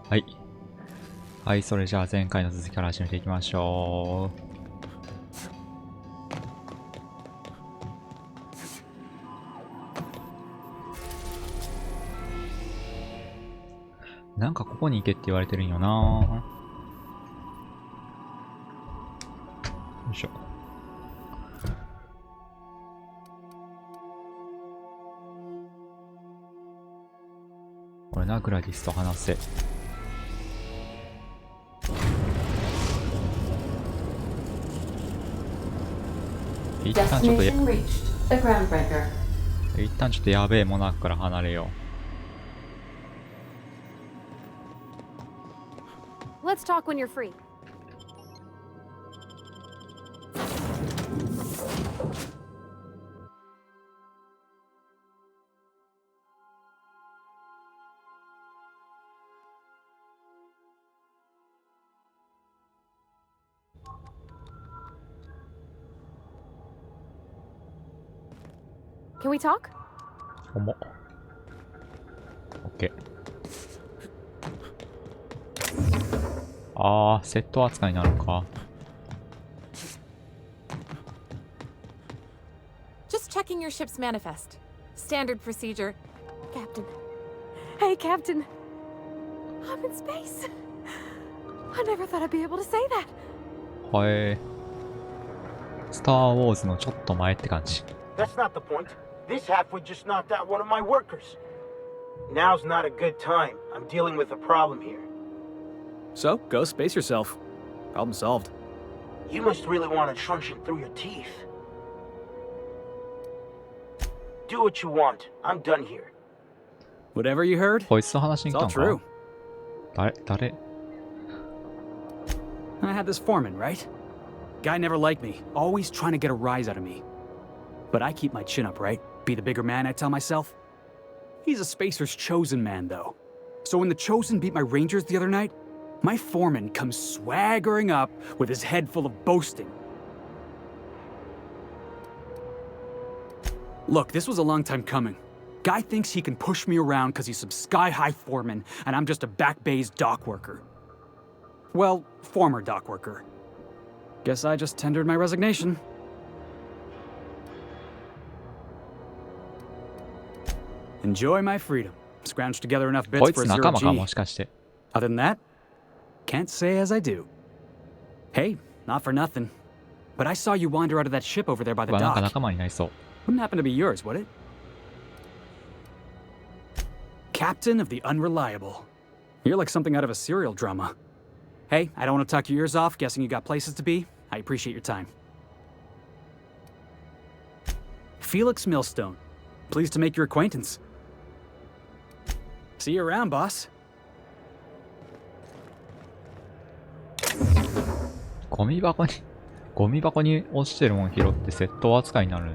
はい。はい、それじゃあ前回の続きから始めていきましょう。なんかここに行けって言われてるんよな。よいしょ。これな、グラディスと話せ。一旦ちょっとやべえモナークから離れよう。Let's talk when you're free. Can we talk? 重。OK。あー、セット扱いになるのか。Just checking your ship's manifest. Standard procedure. Captain. Hey, Captain. I'm in space. I never thought I'd be able to say that. はい。スター・ウォーズのちょっと前って感じ。That's not the point. This halfway just knocked out one of my workers. Now's not a good time. I'm dealing with a problem here. So, go space yourself. Problem solved. You must really want a truncheon through your teeth. Do what you want. I'm done here. Whatever you heard, こいつと話しに it's 来た all の true. か？誰？ I had this foreman, right? Guy never liked me, always trying to get a rise out of me. But I keep my chin up, right? Be the bigger man, I tell myself. He's a Spacer's chosen man, though. So when the Chosen beat my Rangers the other night, my foreman comes swaggering up with his head full of boasting. Look, this was a long time coming. Guy thinks he can push me around because he's some sky-high foreman, and I'm just a back bay's dock worker. Well, former dock worker. Guess I just tendered my resignation. Enjoy my freedom. Scrounged together enough こ bits い for つ a 仲 zero 間か G. もしかして。 Other than that, can't say as I do. Hey, not for nothing. But I saw you wander out of that ship over there by the なんか dock. 仲間になりそう。 Wouldn't happen to be yours, would it? Captain of the Unreliable. You're like something out of a serial drama. Hey, I don't want to talk your ears off, guessing you got places to be. I appreciate your time. Felix Millstone. Pleased to make your acquaintance. See you around, boss. ゴミ箱に落ちてるもん拾って窃盗扱いになる。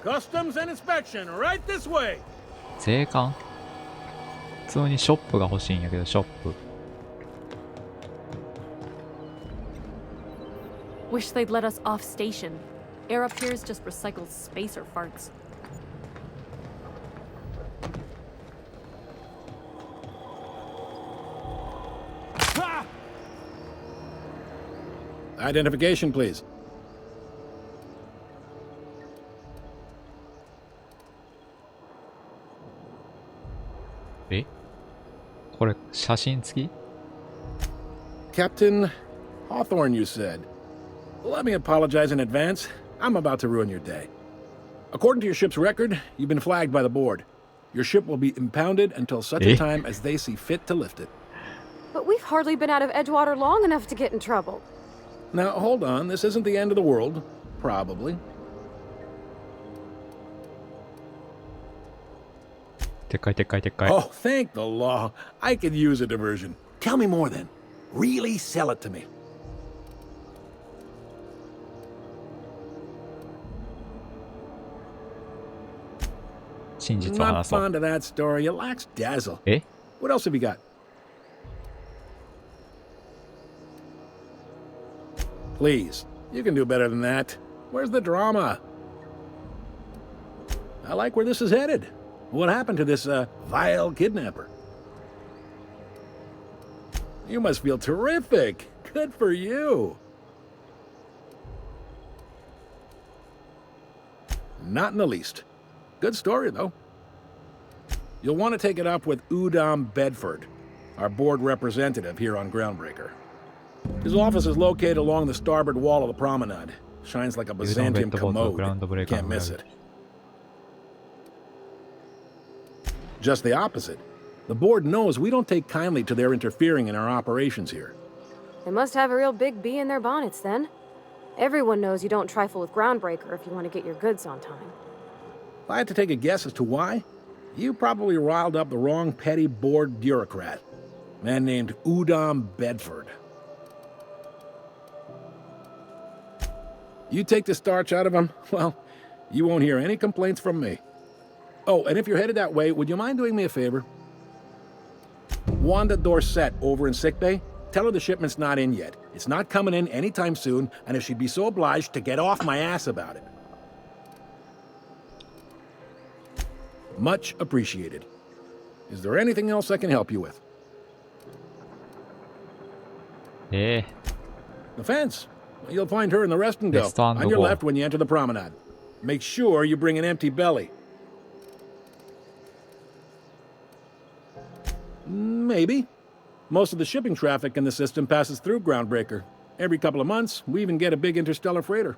Customs and inspection, right this way. 税関？通にショップが欲しいんやけど、ショップ。Wish they'd let us off station. Air up here is just recycled spacer farts. Identification, please. え？これ写真付き？ Captain Hawthorne, you said. Let me apologize in advance. I'm about to ruin your day. According to your ship's record, you've been flagged by the board. Your ship will be impounded until such a time as they see fit to lift it. But we've hardly been out of Edgewater long enough to get in trouble. Now, hold on. This isn't the end of the world. Probably. でっかいでっかいでっかい。 Oh, thank the law. I could use a diversion. Tell me more then. Really sell it to me. 真実を Not 話そう。 fond of that story. It lacks dazzle. え？ What else have you got? Please, you can do better than that. Where's the drama? I like where this is headed. What happened to this, vile kidnapper? You must feel terrific. Good for you. Not in the least. Good story, though. You'll want to take it up with Udom Bedford, our board representative here on Groundbreaker. His office is located along the starboard wall of the promenade. Shines like a Byzantium commode. Can't miss it. Just the opposite. The board knows we don't take kindly to their interfering in our operations here. They must have a real big bee in their bonnets then. Everyone knows you don't trifle with Groundbreaker if you want to get your goods on time. If I had to take a guess as to why, you probably riled up the wrong petty board bureaucrat. A man named Udom Bedford. You take the starch out of him, well, you won't hear any complaints from me. Oh, and if you're headed that way, would you mind doing me a favor? Wanda Dorset over in sickbay, tell her the shipment's not in yet. It's not coming in anytime soon, and if she'd be so obliged to get off my ass about it. Much appreciated. Is there anything else I can help you with? え The fence. You'll find her in the rest and go. Rest on the On your wall. left when you enter the promenade. Make sure you bring an empty belly. Maybe. Most of the shipping traffic in the system passes through Groundbreaker. Every couple of months, we even get a big interstellar freighter.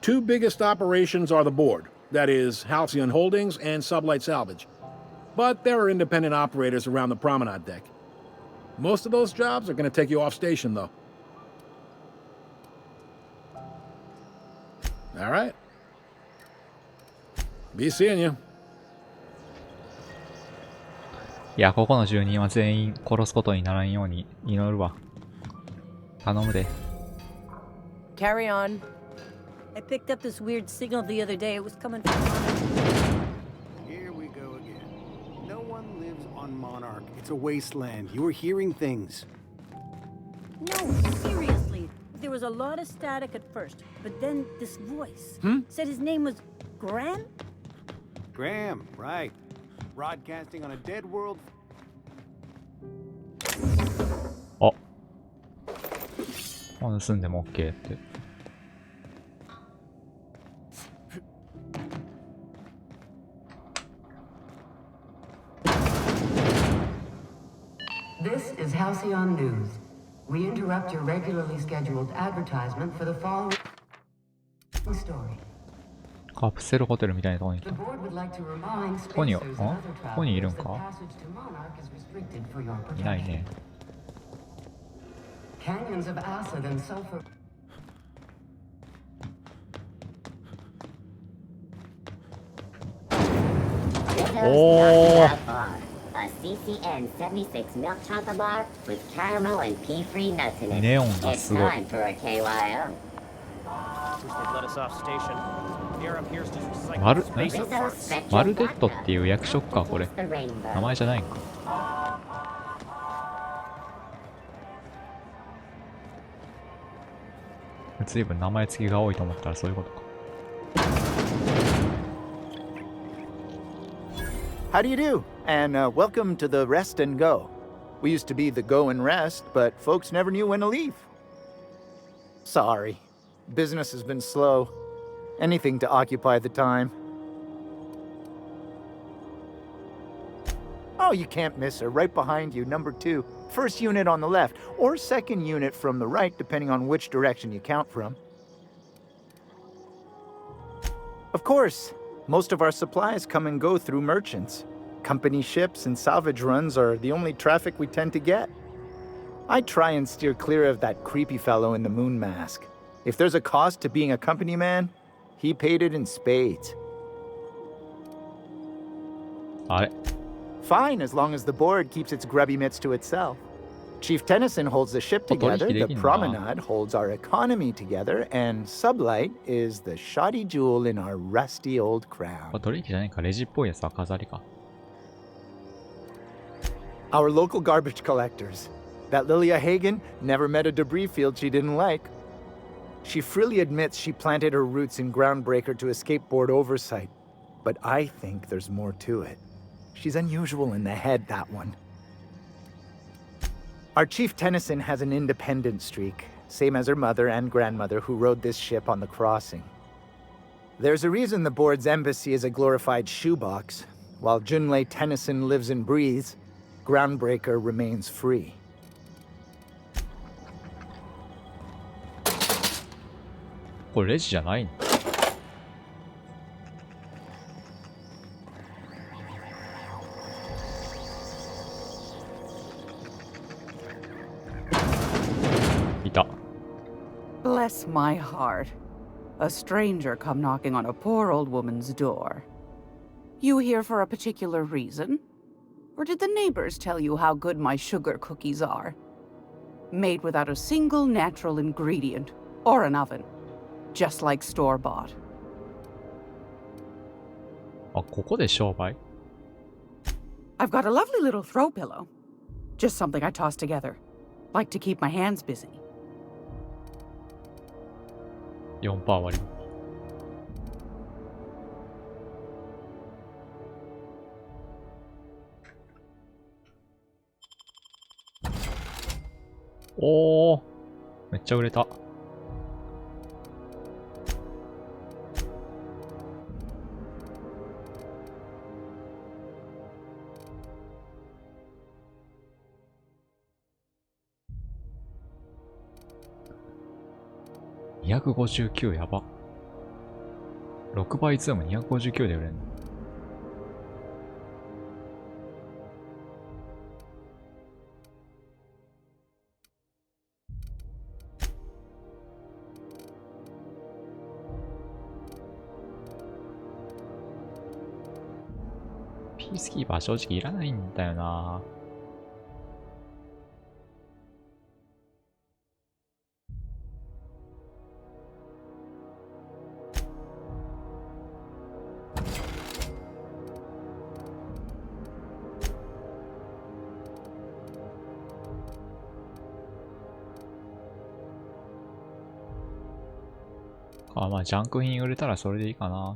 Two biggest operations are the board. That is, Halcyon Holdings and Sublight Salvage. But there are independent operators around the promenade deck. Most of those jobs are going to take you off station, though. All right. Be seeing you. いや、ここの住人は全員殺すことにならんように祈るわ。頼むで。Carry on. I picked up this weird signal the other day. It was coming from... Here we go again. No one lives on Monarch. It's a wasteland. You were hearing things. No, seriously. There was a lot of static at first, but then this voice said his name was Graham? Graham, right. Broadcasting on a dead world. あ。もう盗んでも OK って。This is Halcyon News. We interrupt your regularly scheduled advertisement for the following story. カプセルホテルみたいなところに来 The た。 board would like to remind ここに、 spacers and other ここにいるん travelers that か passage to Monarch is restricted for your いない protection. ね。 Canyons of acid and sulfur. Oh. A CCN 76 milk chocolate bar with caramel and pea-free nuts in it. ネオンが It's すごい。 time for a KYO. Wish they'd let us off station. Air up here's just recycled マル、 spacer Rizzo farts. Spectrum マルデットっ vodka. ていう役職か、これ。 The rainbow. 名前じゃないんか。随分名前付きが多いと思ったらそういうことか。How do you do? And welcome to the Rest and Go. We used to be the Go and Rest, but folks never knew when to leave. Sorry. Business has been slow. Anything to occupy the time. Oh, you can't miss her. Right behind you, number 2. First unit on the left, or second unit from the right, depending on which direction you count from. Of course, most of our supplies come and go through merchants. Company ships and salvage runs are the only traffic we tend to get. I try and steer clear of that creepy fellow in the moon mask. If there's a cost to being a company man, he paid it in spades. あれ Fine, as long as the board keeps its grubby mitts to itself. Chief Tennyson holds the ship together, the Promenade holds our economy together, and Sublight is the shoddy jewel in our rusty old crown. 取引じゃないか、レジっぽいやつは飾りか。Our local garbage collectors. That Lilia Hagen never met a debris field she didn't like. She freely admits she planted her roots in Groundbreaker to escape board oversight. But I think there's more to it. She's unusual in the head, that one. Our Chief Tennyson has an independent streak, same as her mother and grandmother who rode this ship on the crossing. There's a reason the board's embassy is a glorified shoebox. While Junlei Tennyson lives and breathes, Groundbreaker remains free. これレジじゃないの？いた。 Bless my heart. A stranger come knocking on a poor old woman's door. You here for a particular reason? Or did the neighbors tell you how good my sugar cookies are? Made without a single natural ingredient, or an oven. Just like store-bought. あ、ここで商売？ I've got a lovely little throw pillow. Just something I toss together. Like to keep my hands busy. 4% 割り。おー、めっちゃ売れた。259やば。6倍ズーム259で売れんの。ピースキーパー正直いらないんだよな。あ、まあジャンク品売れたらそれでいいかな。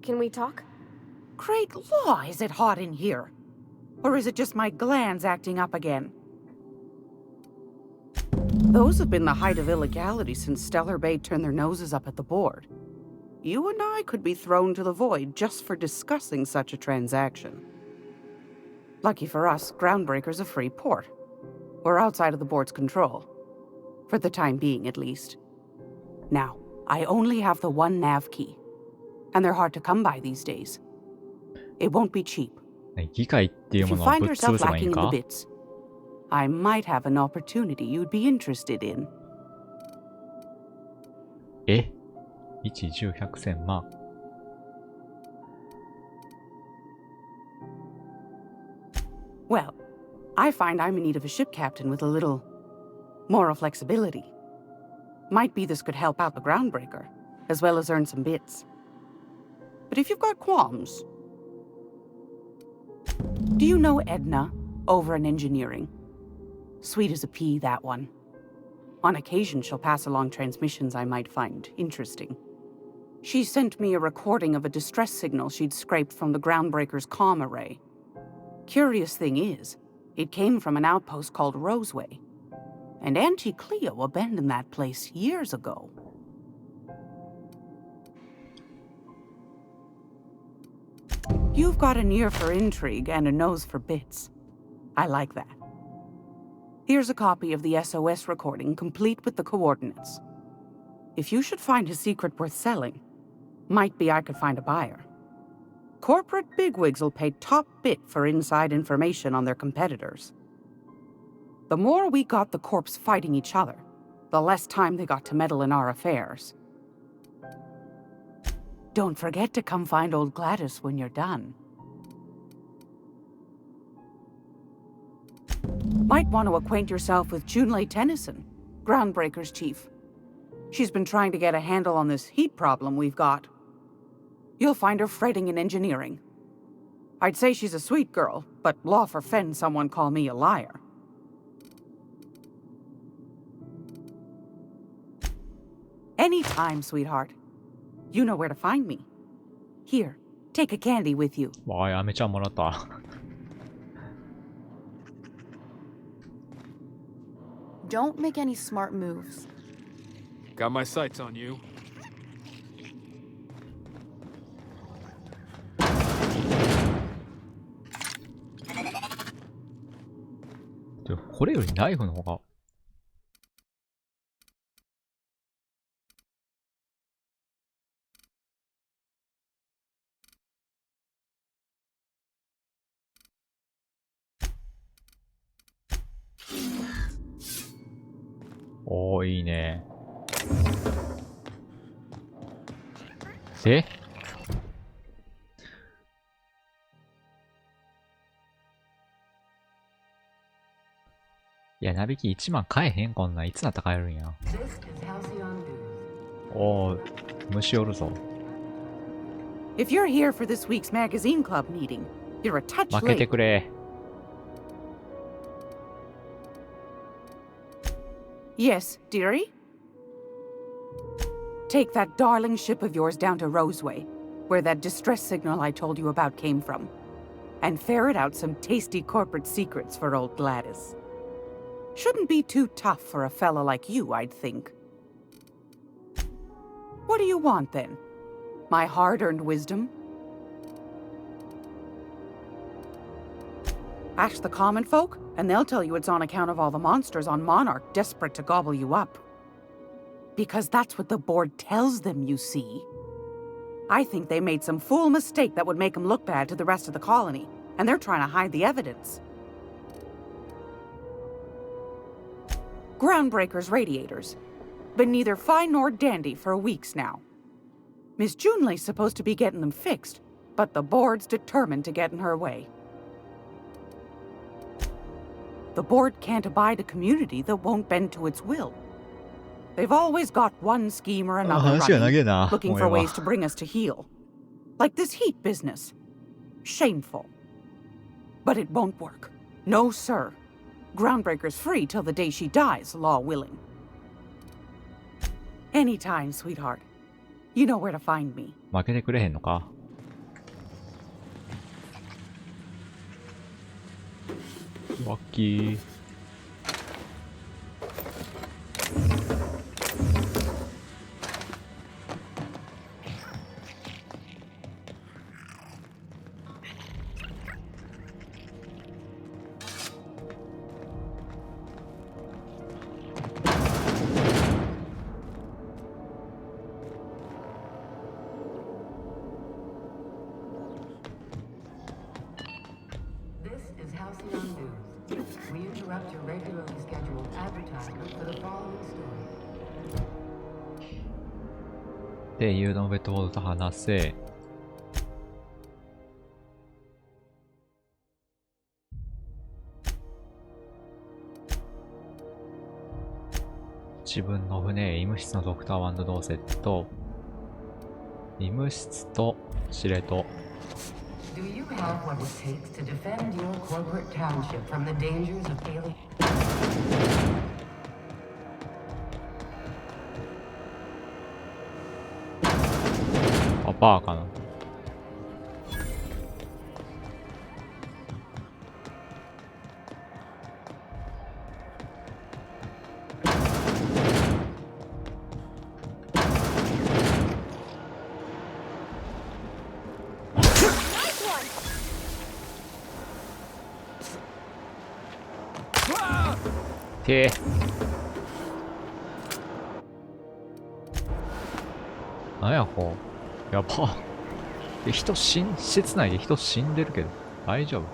Can we talk? Great law, is it hot in here? Or is it just my glands acting up again? Those have been the height of illegality since Stellar Bay turned their noses up at the board. You and I could be thrown to the void just for discussing such a transaction. Lucky for us, Groundbreaker's a free port. We're outside of the board's control. For the time being, at least. Now, I only have the one nav key. And they're hard to come by these days. It won't be cheap. 議会っていうものをぶっ潰せばいいんか? I might have an opportunity you'd be interested in. え? 1、10、100、1000万。Well, I find I'm in need of a ship captain with a little moral flexibility. Might be this could help out the Groundbreaker, as well as earn some bits. But if you've got qualms... Do you know Edna, over in engineering? Sweet as a pea, that one. On occasion, she'll pass along transmissions I might find interesting. She sent me a recording of a distress signal she'd scraped from the Groundbreaker's comm array. Curious thing is, it came from an outpost called Roseway. And Auntie Cleo abandoned that place years ago. You've got an ear for intrigue and a nose for bits. I like that. Here's a copy of the SOS recording, complete with the coordinates. If you should find a secret worth selling, might be I could find a buyer. Corporate bigwigs will pay top bit for inside information on their competitors. The more we got the corps fighting each other, the less time they got to meddle in our affairs. Don't forget to come find old Gladys when you're done. Might want to acquaint yourself with Junlei Tennyson, Groundbreaker's chief. She's been trying to get a handle on this heat problem we've got. You'll find her fretting in engineering. I'd say she's a sweet girl, but law forfend someone call me a liar. Anytime, sweetheart. You know where to find me. Here, take a candy with you. わあ、やめちゃもらった。Don't make any smart moves. Got my sights on you. これよりナイフの方が。おー、いいね。でいや、値引き1万買えへんこんなん。いつなったら買えるんや。おー、虫おるぞ。If you're here for this week's magazine club meeting, you're a touch late. 負けてくれ。Yes, dearie? Take that darling ship of yours down to Roseway, where that distress signal I told you about came from, and ferret out some tasty corporate secrets for old Gladys. Shouldn't be too tough for a fella like you, I'd think. What do you want, then? My hard-earned wisdom? Ask the common folk, and they'll tell you it's on account of all the monsters on Monarch desperate to gobble you up. Because that's what the board tells them, you see. I think they made some fool mistake that would make them look bad to the rest of the colony, and they're trying to hide the evidence. Groundbreaker's radiators. Been neither fine nor dandy for weeks now. Miss Junlei's supposed to be getting them fixed, but the board's determined to get in her way. The board can't abide a community that won't bend to its will. They've always got one scheme or another running, looking for ways to bring us to heel. Like this heat business. Shameful. But it won't work. No, sir. Groundbreaker's free till the day she dies, law willing. Anytime, sweetheart. You know where to find me. 負けてくれへんのか。ラッキー。で、誘導ベッドボードと話せ。自分の船へ医務室のドクターワンドドーセット。医務室と司令塔。Do you have what it takes to defend your corporate township from the dangers of alien? あ、バーかな。てー。なんやこう。やば。施設内で人死んでるけど。大丈夫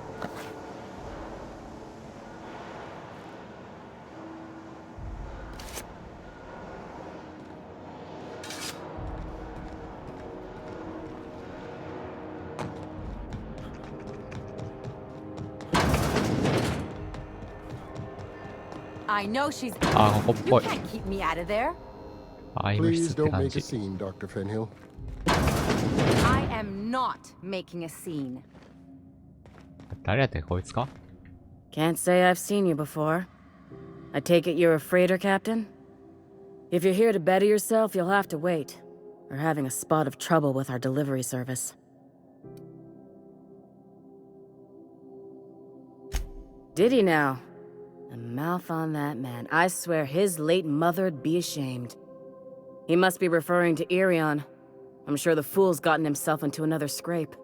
？I know she's. あ、ここっ You ぽい。 can't keep me out of there. あ、医務 Please 室って don't 感 make a じ。 scene, Dr. Fenhill. I am not making a scene. 誰やってこいつか？ Can't say I've seen you before. I take it you're a freighter captain? If you're here to better yourself, you'll have to wait. We're having a spot of trouble with our delivery service. Did he now? The mouth on that man. I swear his late mother'd be ashamed. He must be referring to Irion. I'm sure the fool's gotten himself into another scrape.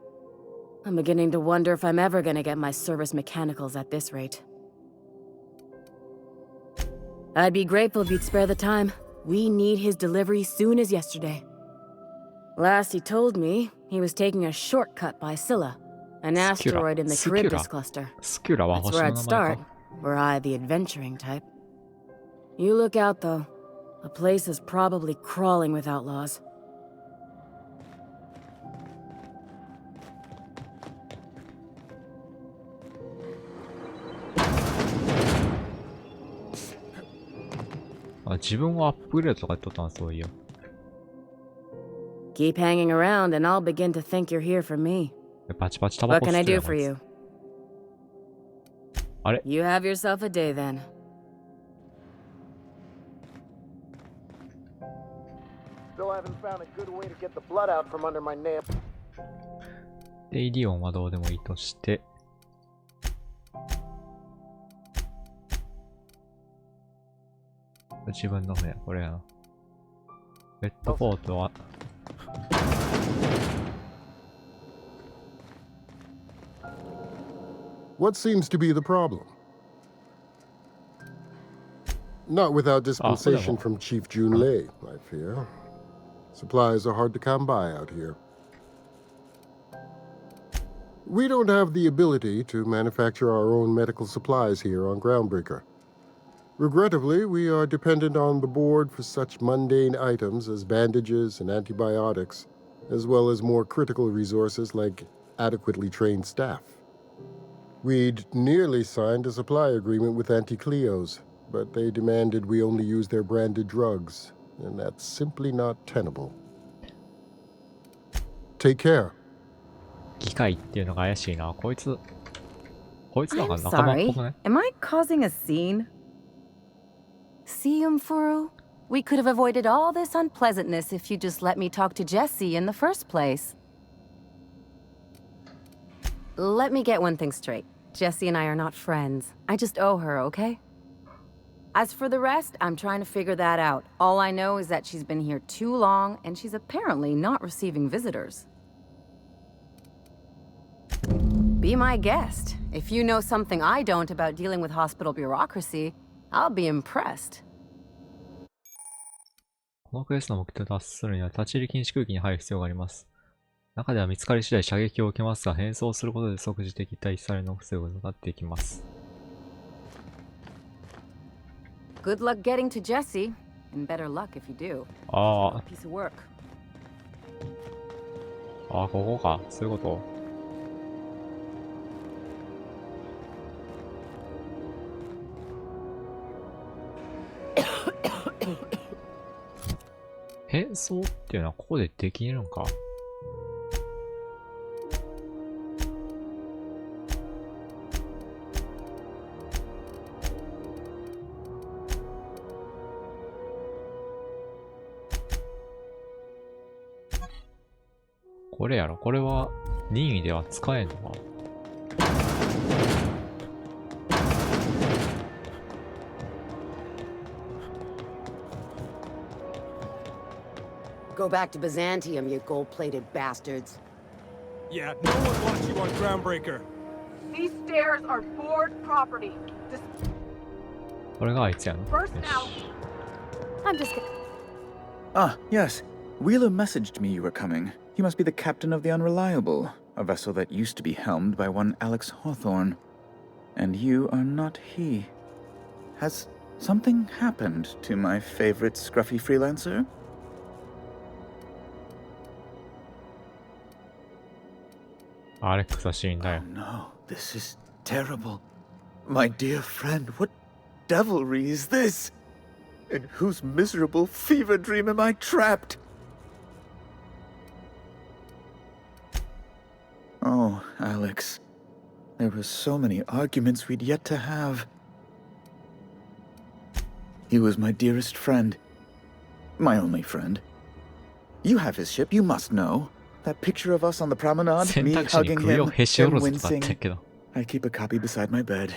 I'm beginning to wonder if I'm ever gonna get my service mechanicals at this rate. I'd be grateful if you'd spare the time. We need his delivery soon as yesterday. Last he told me, he was taking a shortcut by Scylla, an asteroid in the Charybdis cluster. That's where I'd start, were I the adventuring type. You look out, though. The place is probably crawling with outlaws. Keep hanging around and I'll begin to think you're here for me. What can I do for you? You have yourself a day then. Still haven't found a good way to get the blood out from under my nail. で、イディオンはどうでもいいとして。自分の船、これやな。ベッドポートは。What seems to be the problem? Not without dispensation from Chief Junlei, I fear. Supplies are hard to come by out here. We don't have the ability to manufacture our own medical supplies here on Groundbreaker. Regrettably, we are dependent on the board for such mundane items as bandages and antibiotics, as well as more critical resources like adequately trained staff. We'd nearly signed a supply agreement with Anti-Cleos, but they demanded we only use their branded drugs, and that's simply not tenable. Take care. 機械っていうのが怪しいな。こいつなんか I'm 仲間っ sorry. ぽくね。 Am I causing a scene? See, Umfuru? We could have avoided all this unpleasantness if you just let me talk to Jessie in the first place. Let me get one thing straight. Jessie and I are not friends. I just owe her, okay? As for the rest, I'm trying to figure that out. All I know is that she's been here too long, and she's apparently not receiving visitors. Be my guest. If you know something I don't about dealing with hospital bureaucracy, I'll be impressed. このクエストの目的を達成するには立ち入り禁止区域に入る必要があります。中では見つかり次第射撃を受けますが、変装することで即時的退避されるのを防ぐことができます。Good luck getting to Jessie, and better luck if you do. ああ。 Piece of work. ああ、ここか。そういうこと。変装っていうのはここでできるんか。これやろ。これは任意では使えんのか。Go back to Byzantium, you gold-plated bastards. Yeah, no one wants you on Groundbreaker. These stairs are board property. これがあいつやの。 First now. I'm just gonna... Ah, yes. Wheeler messaged me you were coming. He must be the captain of the Unreliable, a vessel that used to be helmed by one Alex Hawthorne. And you are not he. Has something happened to my favorite scruffy freelancer? Alex は死んだよ。Oh no, this is terrible. My dear friend, what devilry is this? In whose miserable fever dream am I trapped? Oh, Alex. There were so many arguments we'd yet to have. He was my dearest friend. My only friend. You have his ship, you must know. That picture of us on the promenade, me hugging him, him wincing. I keep a copy beside my bed.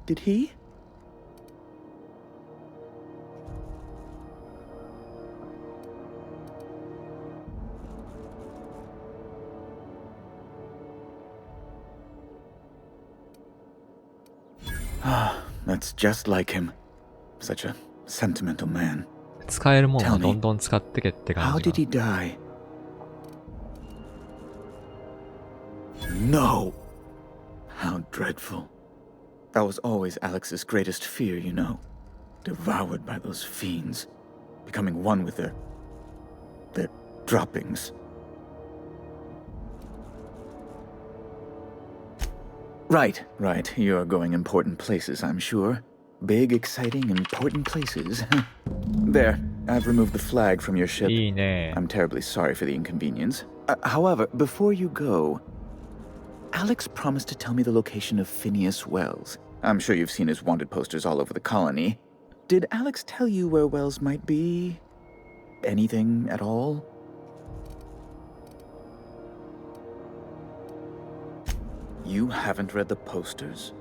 Did he? Ah, that's just like him. Such a sentimental man. 使えるものをどんどん使ってけって感じ。 How did he die? No! How dreadful. That was always Alex's greatest fear, you know. Devoured by those fiends. Becoming one with their droppings. Right. You're going important places, I'm sure. Big, exciting, important places. There, I've removed the flag from your ship. I'm terribly sorry for the inconvenience. However, before you go, Alex promised to tell me the location of Phineas Wells. I'm sure you've seen his wanted posters all over the colony. Did Alex tell you where Wells might be? Anything at all? You haven't read the posters?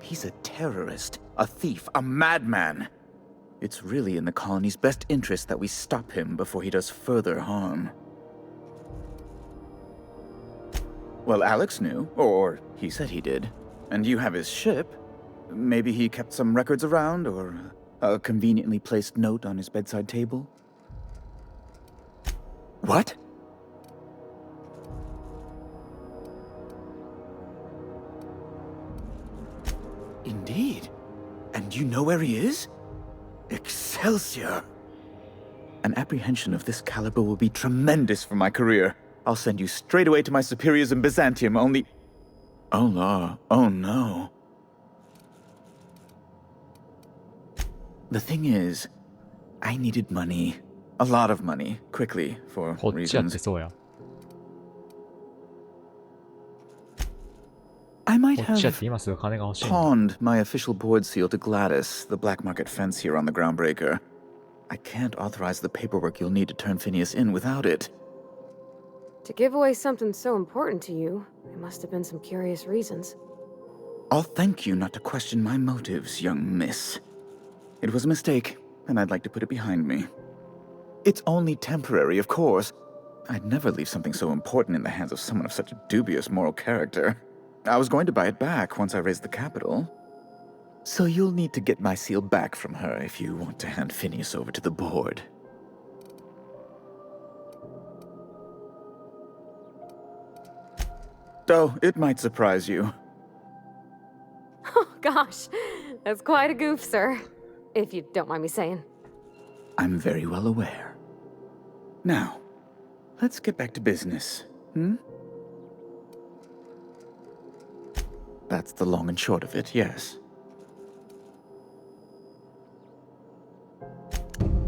He's a terrorist, a thief, a madman. It's really in the colony's best interest that we stop him before he does further harm. Well, Alex knew, or he said he did. And you have his ship. Maybe he kept some records around, or a conveniently placed note on his bedside table? What? Indeed. And you know where he is? Excelsior! An apprehension of this caliber will be tremendous for my career. I'll send you straight away to my superiors in Byzantium, only... Oh, la. Oh, no. The thing is, I needed money. A lot of money, quickly, for reasons. I might have pawned my official board seal to Gladys, the black market fence here on the Groundbreaker. I can't authorize the paperwork you'll need to turn Phineas in without it. To give away something so important to you, there must have been some curious reasons. I'll thank you not to question my motives, young miss. It was a mistake, and I'd like to put it behind me. It's only temporary, of course. I'd never leave something so important in the hands of someone of such a dubious moral character. I was going to buy it back once I raised the capital. So you'll need to get my seal back from her if you want to hand Phineas over to the board. Though it might surprise you. Oh, gosh. That's quite a goof, sir. If you don't mind me saying. I'm very well aware. Now, let's get back to business, hmm? That's the long and short of it, yes.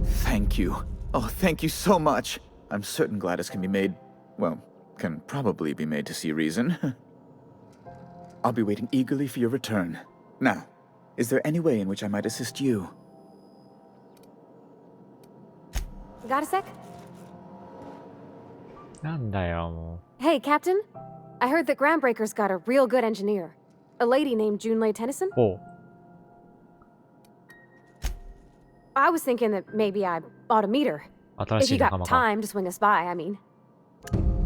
Thank you. Oh, thank you so much. I'm certain Gladys can be made, well, can probably be made to see reason. I'll be waiting eagerly for your return. Now, is there any way in which I might assist you? Got a sec? なんだよ、も Hey, Captain. I heard that Groundbreaker's got a real good engineer. A lady named Junlei Tennyson. う。おう。 I was thinking that maybe I ought to meet her. 新 If し you い仲 got 間か。 time to swing us by, I mean.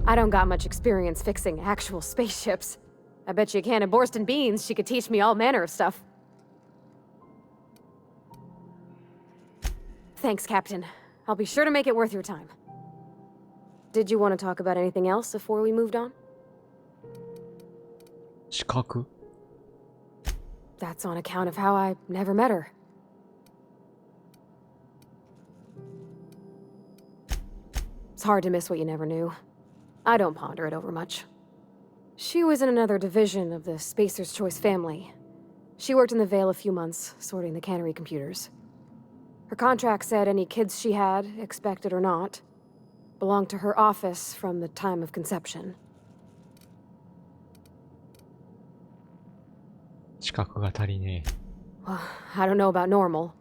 I don't got much experience fixing actual spaceships. I bet you a can of Borston beans she could teach me all manner of stuff. Thanks, Captain. I'll be sure to make it worth your time. Did you want to talk about anything else before we moved on? 資格 That's on account of how I never met her. It's hard to miss what you never knew. I don't ponder it over much. She was in another division of the Spacer's Choice family. She worked in the Vale a few months, sorting the cannery computers. Her contract said any kids she had, expected or not, belonged to her office from the time of conception. 資格が足りねえ。 Well, I don't know about normal.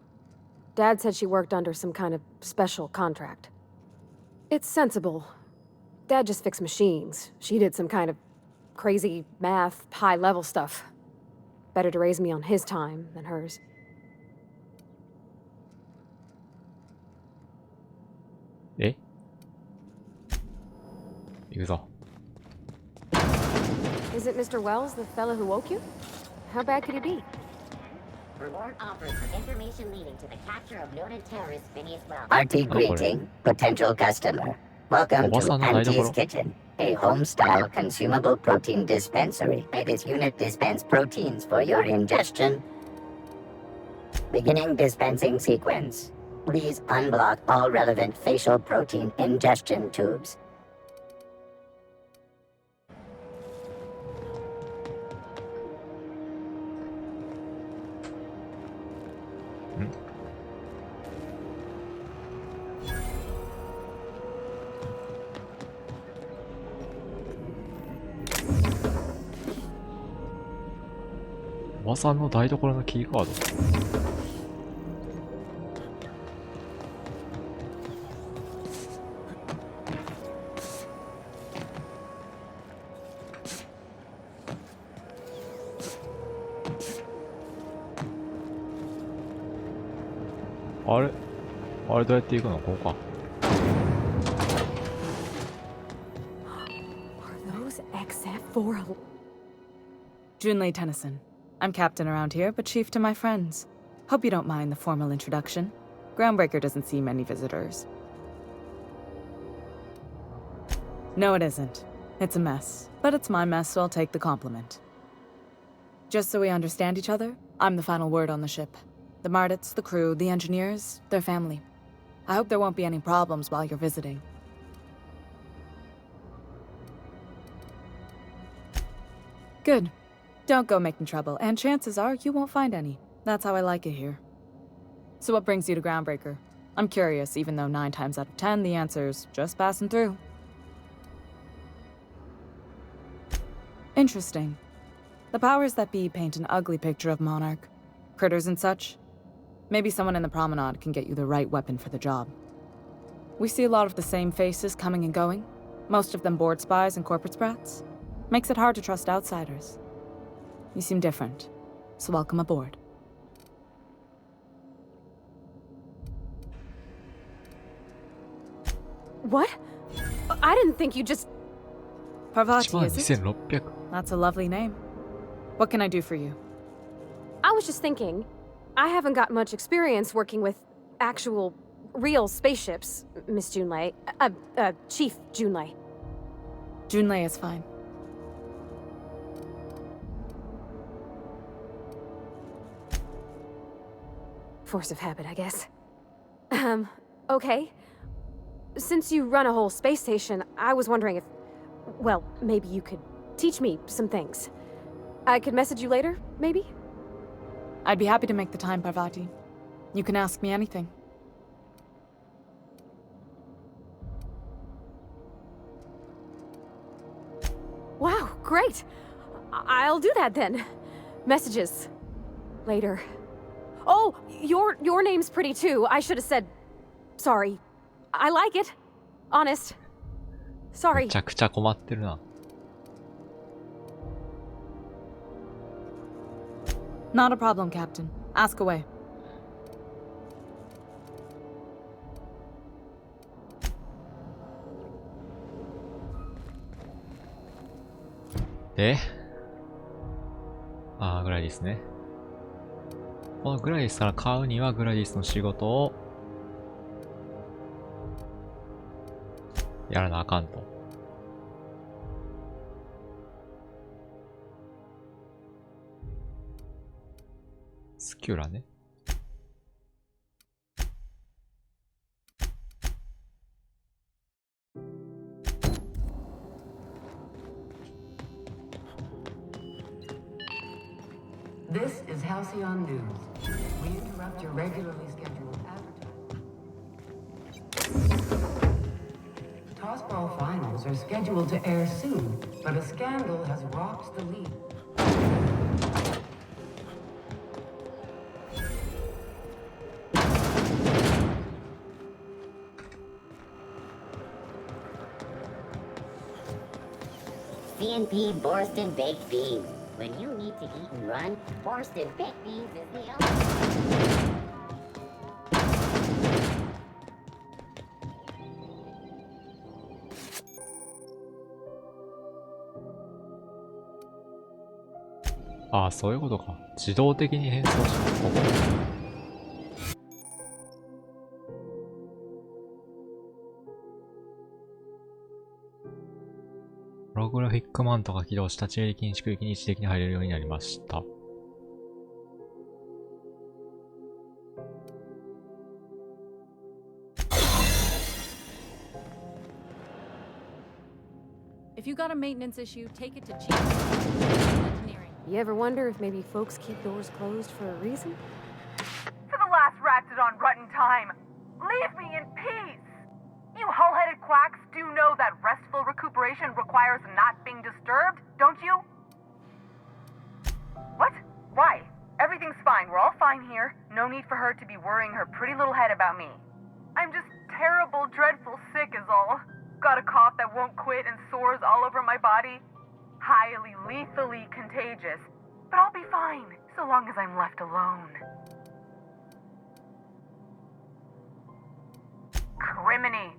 Dad said she worked under some kind of special contract. It's sensible. Dad just fixed machines. She did some kind of crazy math, high-level stuff. Better to raise me on his time than hers. え行くぞ。 Is it Mr. Wells, the fellow who woke you? How bad could he be? Reward offers for information leading to the capture of noted terrorist Phineas Wells. Hearty greeting, potential customer. Welcome to Auntie's Kitchen, a home-style consumable protein dispensary. May this unit dispense proteins for your ingestion. Beginning dispensing sequence. Please unblock all relevant facial protein ingestion tubes. .おばさんの台所のキーカード。あれあれどうやって行くの？ここか。 Are those XF4? Junlei Tennyson. I'm captain around here, but chief to my friends. Hope you don't mind the formal introduction. Groundbreaker doesn't see many visitors. No, it isn't. It's a mess. But it's my mess, so I'll take the compliment. Just so we understand each other, I'm the final word on the ship. The Mardits, the crew, the engineers, their family. I hope there won't be any problems while you're visiting. Good. Don't go making trouble, and chances are you won't find any. That's how I like it here. So what brings you to Groundbreaker? I'm curious, even though 9 times out of 10 the answer's just passing through. Interesting. The powers that be paint an ugly picture of Monarch. Critters and such. Maybe someone in the promenade can get you the right weapon for the job. We see a lot of the same faces coming and going. Most of them board spies and corporate sprats. Makes it hard to trust outsiders. You seem different, so welcome aboard. What? I didn't think you just... Parvati, is it? That's a lovely name. What can I do for you? I was just thinking, I haven't got much experience working with actual, real spaceships, Miss Junlei. Chief Junlei. Junlei is fine. Force of habit, I guess. Okay. Since you run a whole space station, I was wondering if... Well, maybe you could teach me some things. I could message you later, maybe? I'd be happy to make the time, Parvati. You can ask me anything. Wow, great! I'll do that then. Messages. Later. Oh, your name's pretty too. I should have said... Sorry. I like it. Honest. Sorry. めちゃくちゃ困ってるな。Not a problem, Captain. Ask away. で、グラディスね。このグラディスから買うにはグラディスの仕事をやらなあかんと。スキュラね。This is Halcyon News. We interrupt your regularly scheduled advertising. Tossball finals are scheduled to air soon, but a scandal has rocked the league. CNP Borston Baked Beans. When you need to eat and run, Borston Baked Beans is the only...ああ、そういうことか。自動的に変装します。ここ。ホログラフィックマントが起動し、立ち入り禁止区域に一時的に入れるようになりました。If you got a maintenance issue, take it to Chief Engineering. You ever wonder if maybe folks keep doors closed for a reason? For the last ratted on rotten time, leave me in peace! You hull-headed quacks do know that restful recuperation requires not being disturbed, don't you? What? Why? Everything's fine. We're all fine here. No need for her to be worrying her pretty little head about me. I'm just terrible, dreadful sick is all. Got a cough that won't quit and sores all over my body. Highly lethally contagious. But I'll be fine, so long as I'm left alone. Criminy.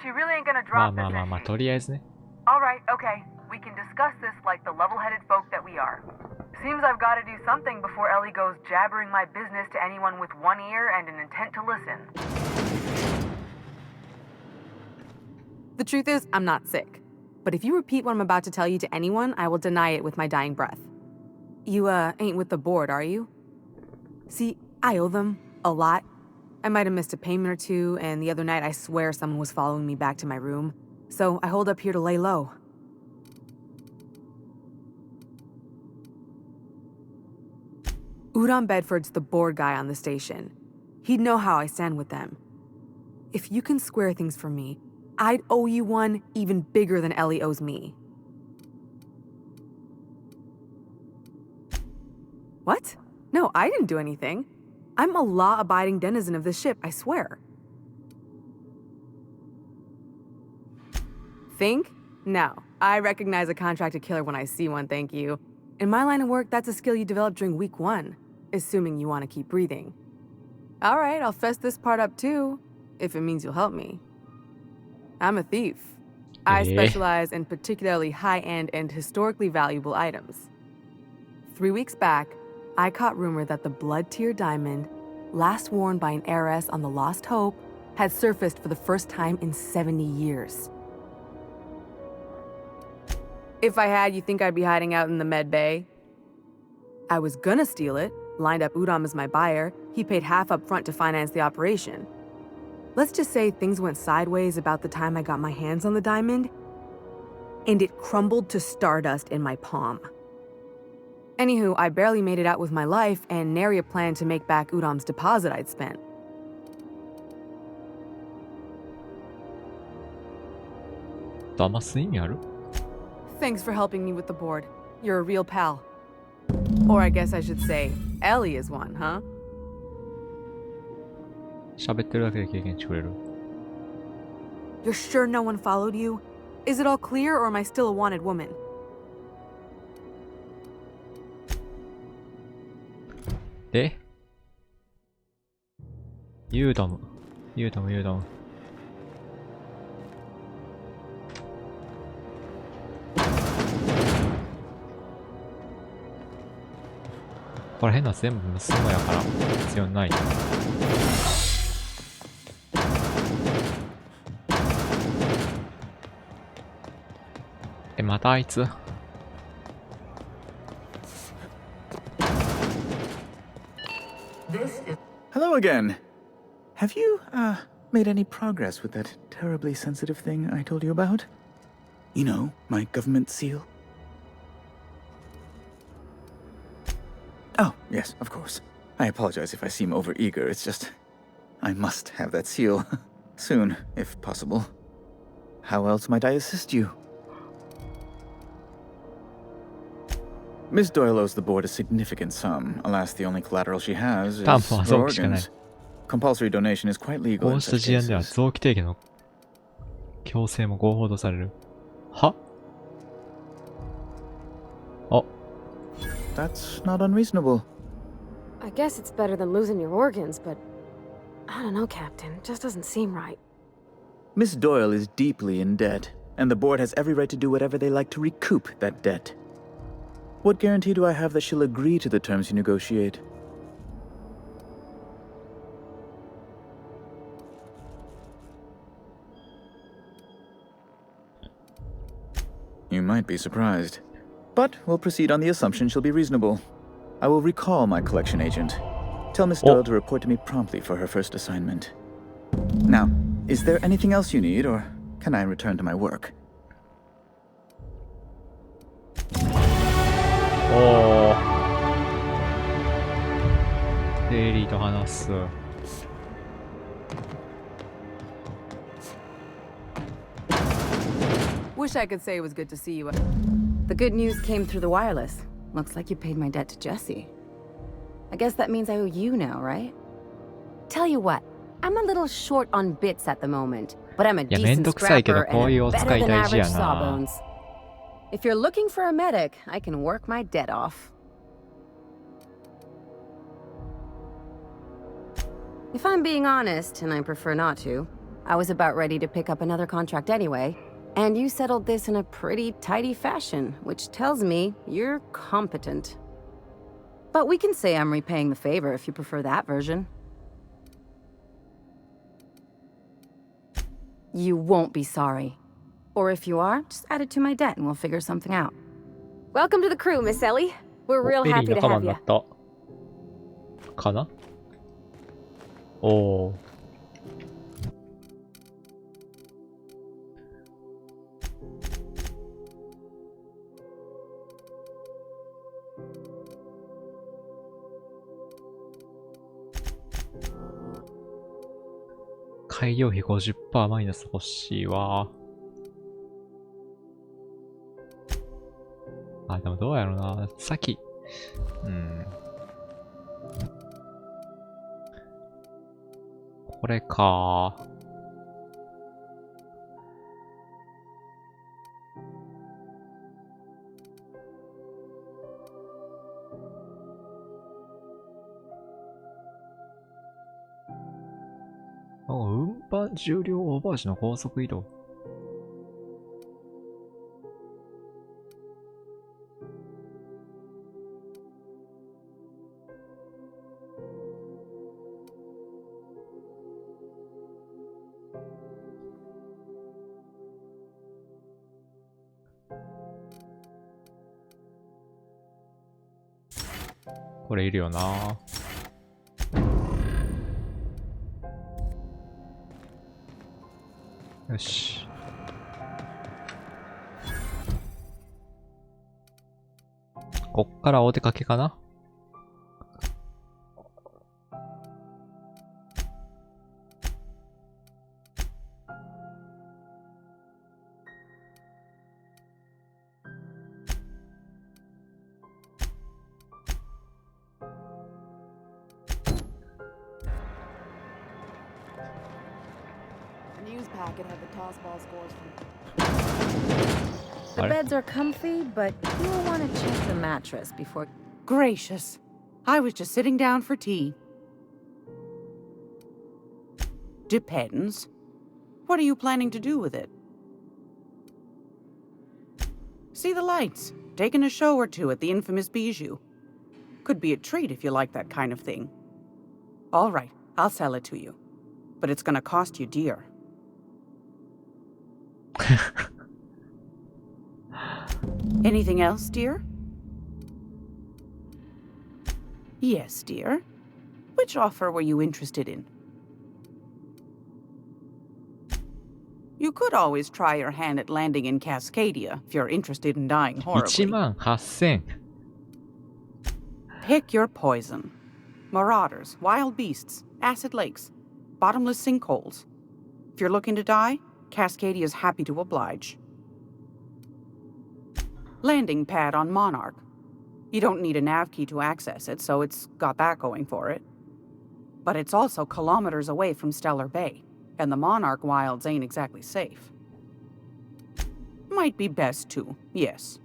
She really ain't gonna まあ drop まあ this, まあ is まあ、 she? とりあえずね。Alright, okay. We can discuss this like the level-headed folk that we are. Seems I've gotta do something before Ellie goes jabbering my business to anyone with one ear and an intent to listen. The truth is, I'm not sick. But if you repeat what I'm about to tell you to anyone, I will deny it with my dying breath. You, ain't with the board, are you? See, I owe them a lot. I might have missed a payment or two, and the other night I swear someone was following me back to my room. So I hold up here to lay low. Udon Bedford's the board guy on the station. He'd know how I stand with them. If you can square things for me, I'd owe you one even bigger than Ellie owes me. What? No, I didn't do anything. I'm a law-abiding denizen of this ship, I swear. Think? No. I recognize a contracted killer when I see one, thank you. In my line of work, that's a skill you develop during week 1, assuming you want to keep breathing. All right, I'll fess this part up too, if it means you'll help me. I'm a thief. I specialize in particularly high-end and historically valuable items. 3 weeks back, I caught rumor that the blood-tier diamond, last worn by an heiress on the Lost Hope, had surfaced for the first time in 70 years. If I had, you think I'd be hiding out in the med bay? I was gonna steal it, lined up Udom as my buyer. He paid half up front to finance the operation. Let's just say things went sideways about the time I got my hands on the diamond, and it crumbled to stardust in my palm. Anywho, I barely made it out with my life, and nary a plan to make back Udom's deposit I'd spent. Thanks for helping me with the board. You're a real pal. Or I guess I should say, Ellie is one, huh? 喋ってるだけで経験値くれる。 You're sure no one followed you? Is it all clear, or am I still a wanted woman? でユーダム。これ変なやつ全部盗むやから必要ない。またあいつ。Hello again. Have you, made any progress with that terribly sensitive thing I told you about? You know, my government seal? Oh, yes, of course. I apologize if I seem overeager. It's just, I must have that seal. Soon, if possible. How else might I assist you? Miss Doyle owes the board a significant sum. Alas, the only collateral she has is her organs. Compulsory donation is quite legal こ in うした such 事案では cases. 臓器提供の強制も合法とされる。は？あ。 That's not unreasonable. I guess it's better than losing your organs, but I don't know, Captain. It just doesn't seem right. Miss Doyle is deeply in debt, and the board has every right to do whatever they like to recoup that debt. What guarantee do I have that she'll agree to the terms you negotiate? You might be surprised. But we'll proceed on the assumption she'll be reasonable. I will recall my collection agent. Tell Miss Doyle to report to me promptly for her first assignment. Now, is there anything else you need, or can I return to my work? おお。デイリーと話す。Wish I could say it was good to see you. The good news came through the wireless. Looks like you paid my debt to Jesse. I guess that means I owe you now, right? Tell you what, I'm a little short on bits at the moment, but I'm a decent scrapper and a better than average sawbones. If you're looking for a medic, I can work my debt off. If I'm being honest, and I prefer not to, I was about ready to pick up another contract anyway, and you settled this in a pretty tidy fashion, which tells me you're competent. But we can say I'm repaying the favor if you prefer that version. You won't be sorry. Or if you are, just add it to my debt and we'll figure something out. Welcome to the crew, Miss Ellie. We're real happy to have you. かな？おお。開業費 50% マイナス欲しいわ。あ、でもどうやろうな。先。これか。運搬重量オーバー時の高速移動。これいるよな。よし。こっからお出かけかな。news packet had the tossball scores from. The beds are comfy, but you'll want to check the mattress before. Gracious. I was just sitting down for tea. Depends. What are you planning to do with it? See the lights. Taking a show or two at the infamous Bijou. Could be a treat if you like that kind of thing. All right, I'll sell it to you. But it's gonna cost you dear. Anything else, dear? Yes, dear. Which offer were you interested in? You could always try your hand at landing in Cascadia if you're interested in dying horribly. 18,800. Pick your poison. Marauders, wild beasts, acid lakes, bottomless sinkholes. If you're looking to die, Cascadia's happy to oblige. Landing pad on Monarch. You don't need a nav key to access it, so it's got that going for it. But it's also kilometers away from Stellar Bay, and the Monarch wilds ain't exactly safe. Might be best too, yes.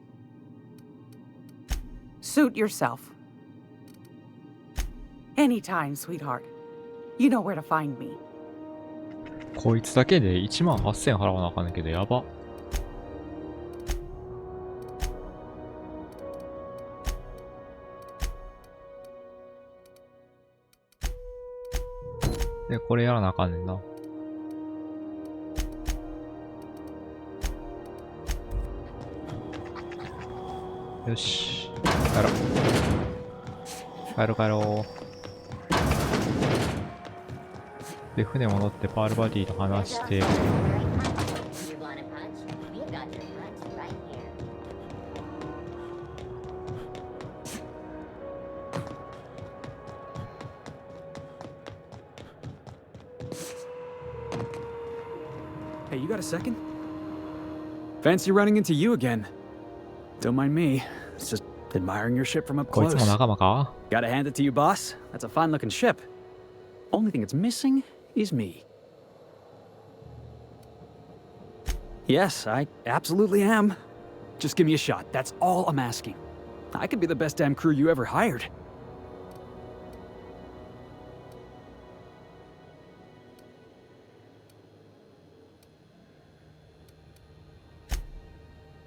Suit yourself. Anytime, sweetheart. You know where to find me. こいつだけで18,000払わなあかんねんけど、やば。で、これやらなあかんねんな。よし。帰ろう。帰ろう帰ろう。で、船戻ってパールバディと話して。Hey, you got a second? Fancy running into you again. Don't mind me. It's just admiring your ship from up こい close. つも仲間か? Gotta hand it to you, boss. That's a fine-looking ship. Only thing it's missing is me. Yes, I absolutely am. Just give me a shot. That's all I'm asking. I could be the best damn crew you ever hired.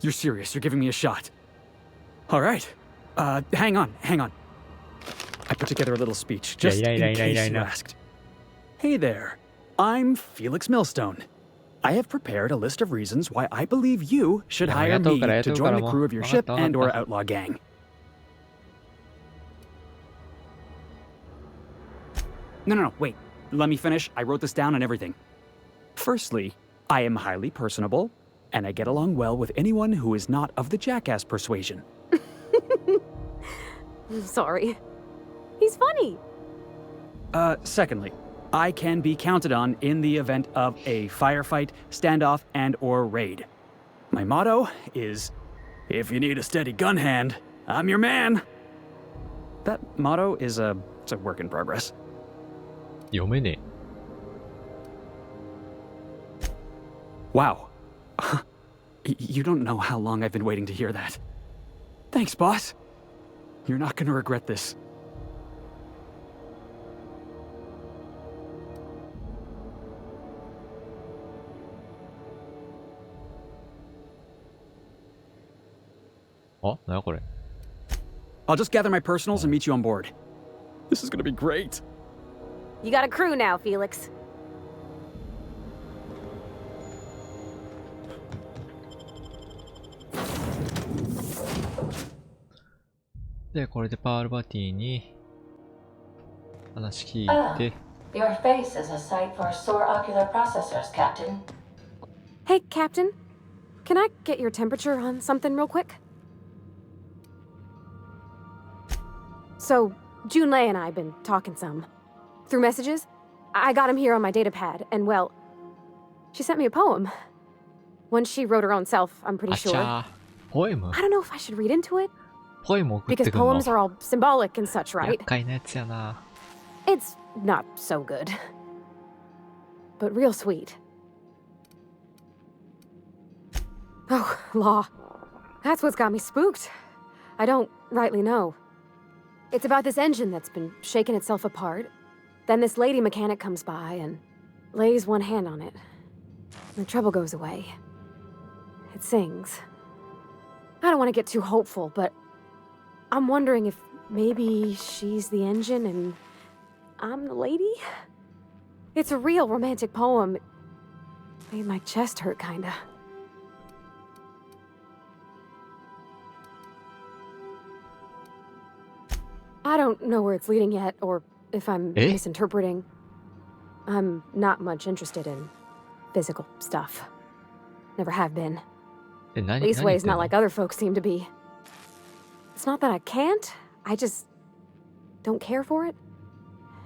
You're serious. You're giving me a shot. All right. Hang on. I put together a little speech, just in case you asked. Hey there. I'm Felix Millstone. I have prepared a list of reasons why I believe you should hire me to join the crew of your ship and/or outlaw gang. No, wait. Let me finish. I wrote this down and everything. Firstly, I am highly personable, and I get along well with anyone who is not of the jackass persuasion. Sorry. He's funny. Secondly, I can be counted on in the event of a firefight, standoff, and/or raid. My motto is, if you need a steady gun hand, I'm your man. That motto is it's a work in progress. 読めねえ。 Wow. You don't know how long I've been waiting to hear that. Thanks, boss. You're not gonna regret this. Oh, なんやこれ。 I'll just gather my personals and meet you on board. This is gonna be great. You got a crew now, Felix. で、これでパールバティに話聞いて。Your face is a sight for sore ocular processors, Captain. Hey, Captain. Can I get your temperature on something real quick? So, Junlei and I have been talking some. Through messages, I got him here on my datapad, and well, she sent me a poem. One she wrote her own self, I'm pretty sure. Poem? I don't know if I should read into it. Poem Because poems are all symbolic and such, right? 厄介なやつやな。 It's not so good. But real sweet. Law. That's what's got me spooked. I don't rightly know. It's about this engine that's been shaking itself apart. Then this lady mechanic comes by and lays one hand on it. The trouble goes away. It sings. I don't want to get too hopeful, but I'm wondering if maybe she's the engine and I'm the lady? It's a real romantic poem. Made my chest hurt, kinda. I don't know where it's leading yet, or if I'm misinterpreting. I'm not much interested in physical stuff. Never have been. Leastways not like other folks seem to be. It's not that I can't, I just don't care for it.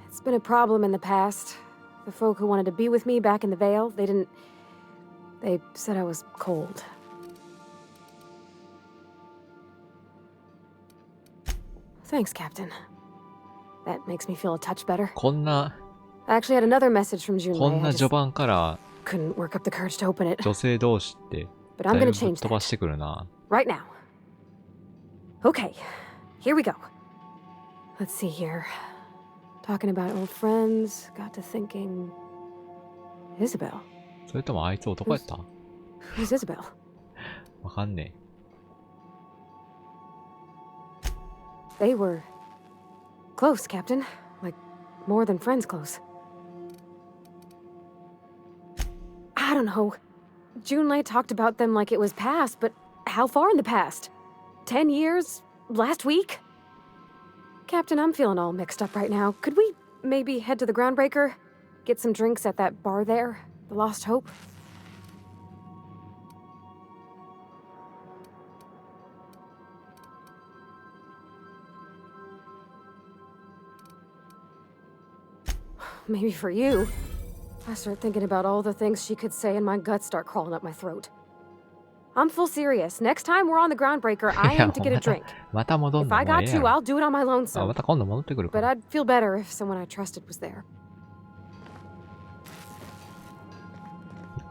It's been a problem in the past. The folk who wanted to be with me back in the Vale, they said I was cold. Thanks, Captain. That makes me feel a touch better. I actually had another message from Junmei. こんな序盤から couldn't work up the courage to open it. 女性同士ってだいぶぶっ飛ばしてくるな。Right now. Okay, here we go. Let's see here. Talking about old friends, got to thinking... Isabel. それともあいつ男やった？ Who's Isabel? わかんねえ。 They were close, Captain. Like, more than friends close. I don't know. Junlei talked about them like it was past, but how far in the past? 10 years? Last week? Captain, I'm feeling all mixed up right now. Could we maybe head to the Groundbreaker? Get some drinks at that bar there? The Lost Hope? Maybe for you. I start thinking about all the things she could say and my guts start crawling up my throat. I'm full serious. Next time we're on the Groundbreaker, I aim to get a drink. If I got to, I'll do it on my lonesome. But I'd feel better if someone I trusted was there.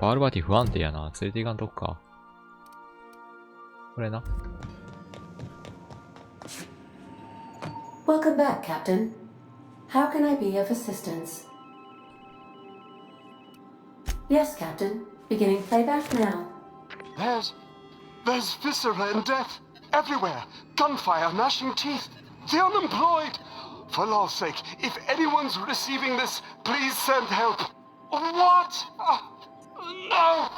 バールバティ不安定やな。連れて行かんとこか。これな。Welcome back, Captain. How can I be of assistance? Yes, Captain. Beginning playback now. There's viscera and death everywhere. Gunfire, gnashing teeth. The unemployed. For law's sake, if anyone's receiving this, please send help. What? No!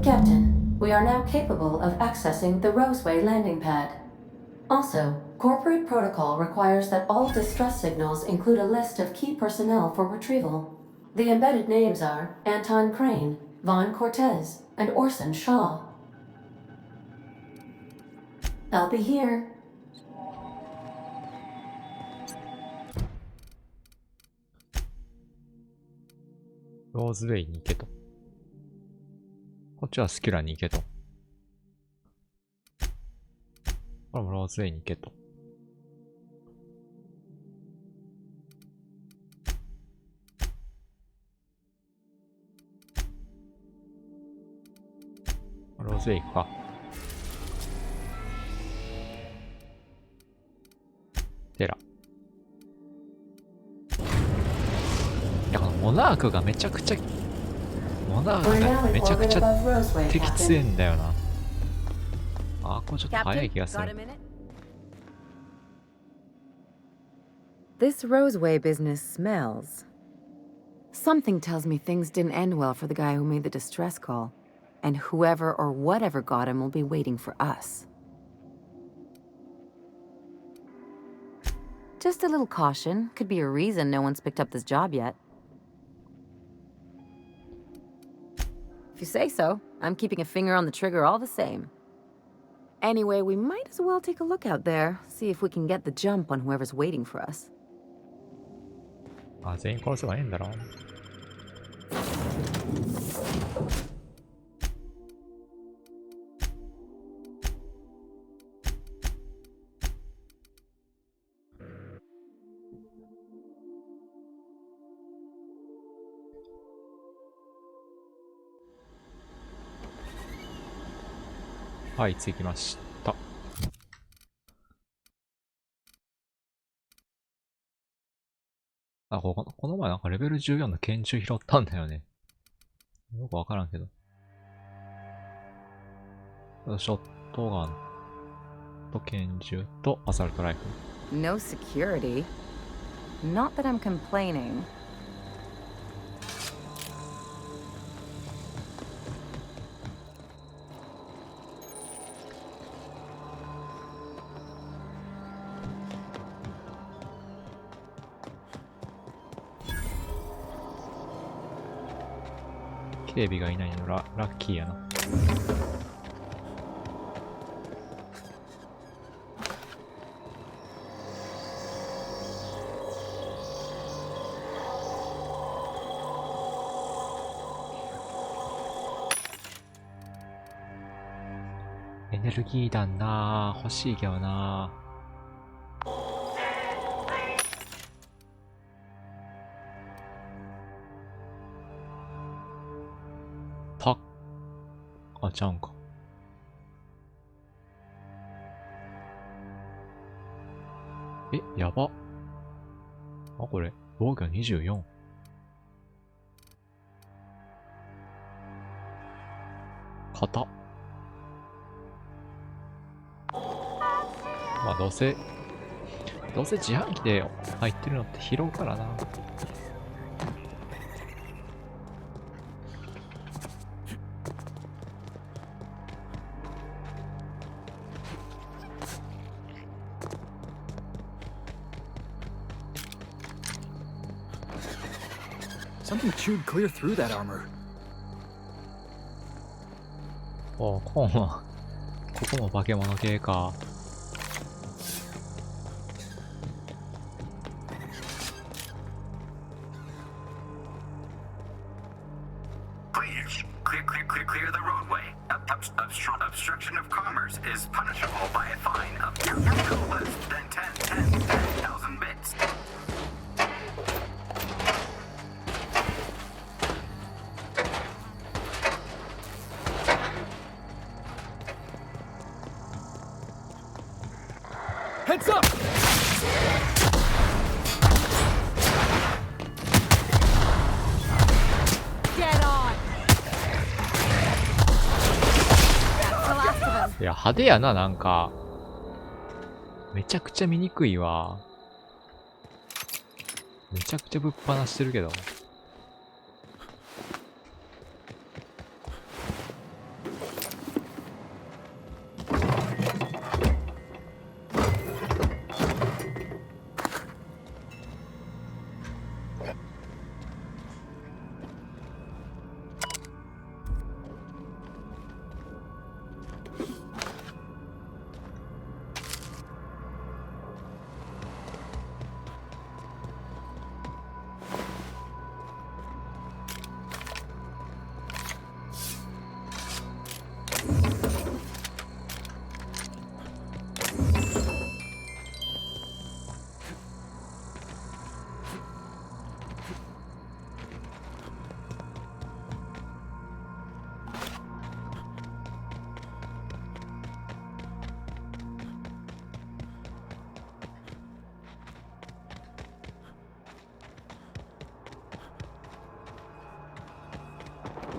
Captain, we are now capable of accessing the Roseway landing pad. Also, corporate protocol requires that all distress signals include a list of key personnel for retrieval. The embedded names are Anton Crane, Vaughn Cortez, and Orson Shaw. I'll be here.ローズウェイに行けと。こっちはスキュラに行けと。これもローズウェイに行けと。ローズウェイ行くか。テラ。いや、このモナークがめちゃくちゃ敵強いんだよな。あ、これちょっと早い気がする。This Roseway business smells. Something tells me things didn't end well for the guy who made the distress call. And whoever or whatever got him will be waiting for us. Just a little caution. Could be a reason no one's picked up this job yet. If you say so, I'm keeping a finger on the trigger all the same. Anyway, we might as well take a look out there, see if we can get the jump on whoever's waiting for us. あ、全員殺せばいいんだろう。はい、着きました。あ、この前なんかレベル14の拳銃拾ったんだよね。よくわからんけど。ショットガンと拳銃とアサルトライフル。No security. Not that I'm complaining.警備がいないのラッキーやな。エネルギー弾なぁ、欲しいけどなぁ。あ、ちゃうんか。え、やば。あ、これ、防御24。型。まあ、どうせ自販機で入ってるのって拾うからな。Something chewed clear through that armor. お、コーンは、ここも化け物系か。Clear the roadway. Obstruction of commerce is punishable by a fine of no less than 10,000 bits. Heads up! Get on! いや、派手やな、なんか。めちゃくちゃ見にくいわ。めちゃくちゃぶっ放してるけど。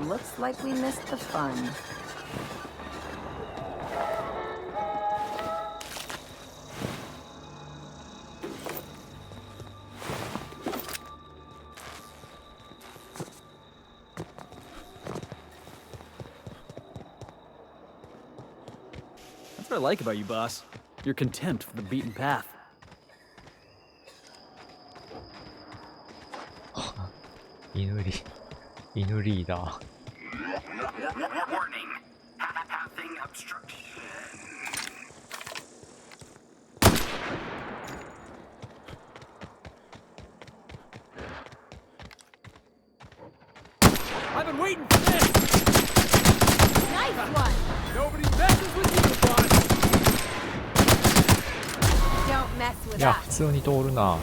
Looks like we missed the fun. That's what I like about you, boss. Your contempt for the beaten path. 犬リーダー。Warning. Pathing obstruction. I've been waiting for this! Nice one! Nobody messes with you, boss! Don't mess with いや、 us. 普通に通るな。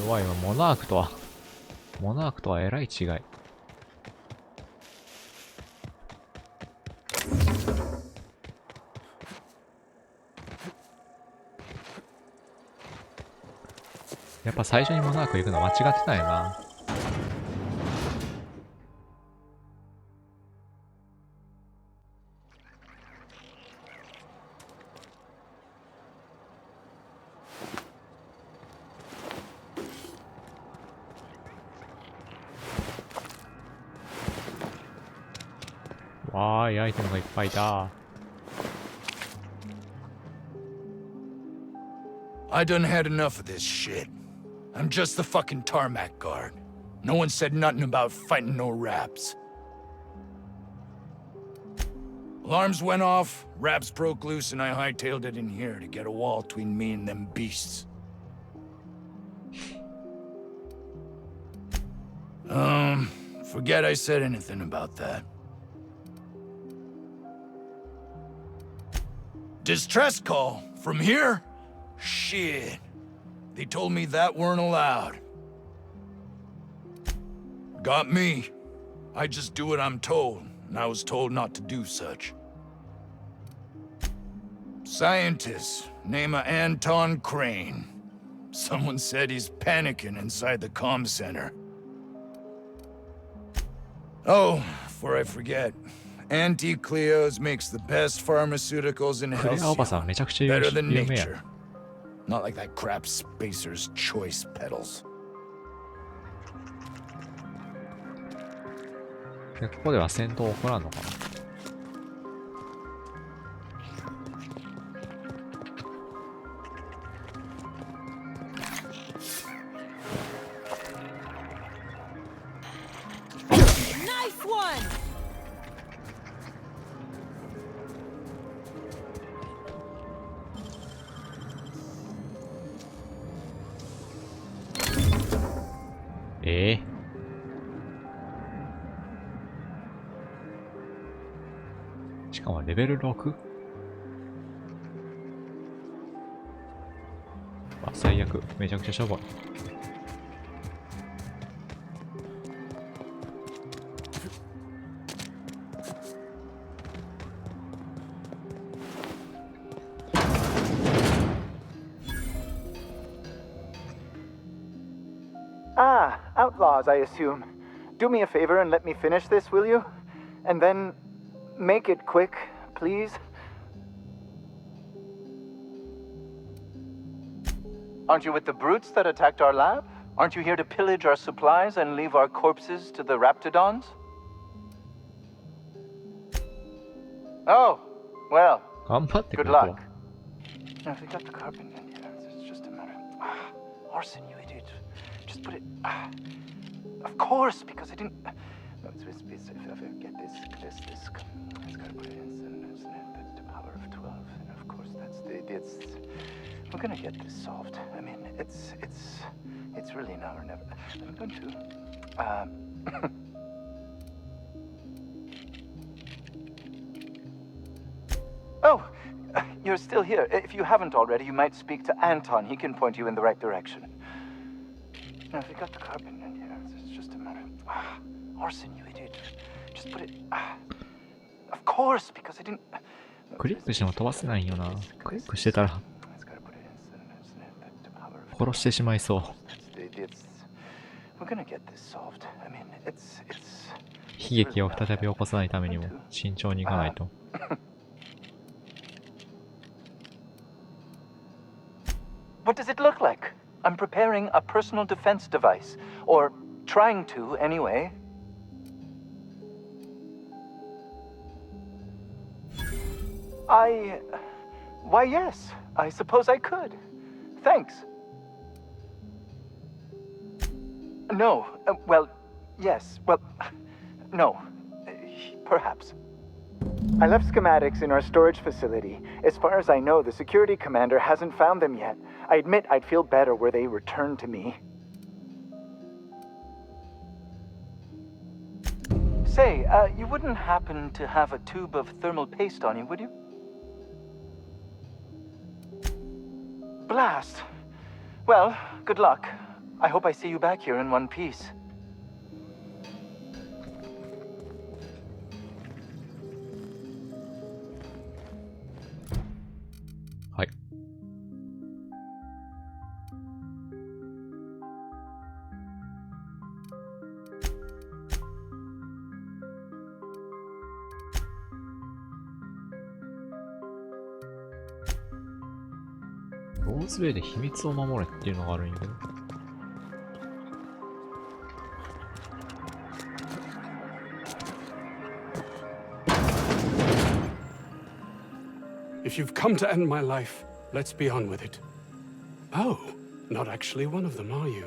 弱いわ、モナークとはえらい違い。っぱ最初にモナーク行くの間違ってたんやな。わーい、アイテムがいっぱいだ。I done had enough of this shit. I'm just the fucking tarmac guard. No one said nothing about fighting no raps. Alarms went off, raps broke loose, and I hightailed it in here to get a wall between me and them beasts. Forget I said anything about that. Distress call? From here? Shit. They told me that weren't allowed. Got me. I just do what I'm told, and I was told not to do such. Scientist, name of Anton Crane. Someone said he's panicking inside the comm center. Oh, before I forget, Auntie Cleo's makes the best pharmaceuticals in Halcyon. Better than nature. Not like that crap Spacer's Choice pedals. ここでは戦闘起こらんのかな。Nice one! Eh? しかもレベル 6？ あ、最悪。めちゃくちゃしょぼい。Ah, outlaws, I assume. Do me a favor and let me finish this, will you? And then make it quick, please. Aren't you with the brutes that attacked our lab? Aren't you here to pillage our supplies and leave our corpses to the raptidons? Oh, well, good luck. Now, if we got the carbon in here, it's just a matter. Arson, you idiot. Just put it. Of course, because I didn't. No, it's if I get this. I just gotta put it in the power of 12, and of course that's we're gonna get this solved. I mean, it's really now or never. I'm going to. Oh, you're still here. If you haven't already, you might speak to Anton. He can point you in the right direction. Now, if you got the carbon in here, it's just a matter. Arson, you idiot. Just put it. Of course, because I didn't. クリックしても飛ばせないんよな。クリックしてたら殺してしまいそう。悲劇を再び起こさないためにも慎重にいかないと。What does it look like? I'm preparing a personal defense device, or trying to anyway. Why, yes, I suppose I could. Thanks. No, well, yes, well, no, perhaps. I left schematics in our storage facility. As far as I know, the security commander hasn't found them yet. I admit I'd feel better were they returned to me. Say, you wouldn't happen to have a tube of thermal paste on you, would you? Blast. Well, good luck. I hope I see you back here in one piece. ローズウェイで秘密を守れっていうのがあるんやけど。If you've come to end my life, let's be on with it. Oh, not actually one of them, are you?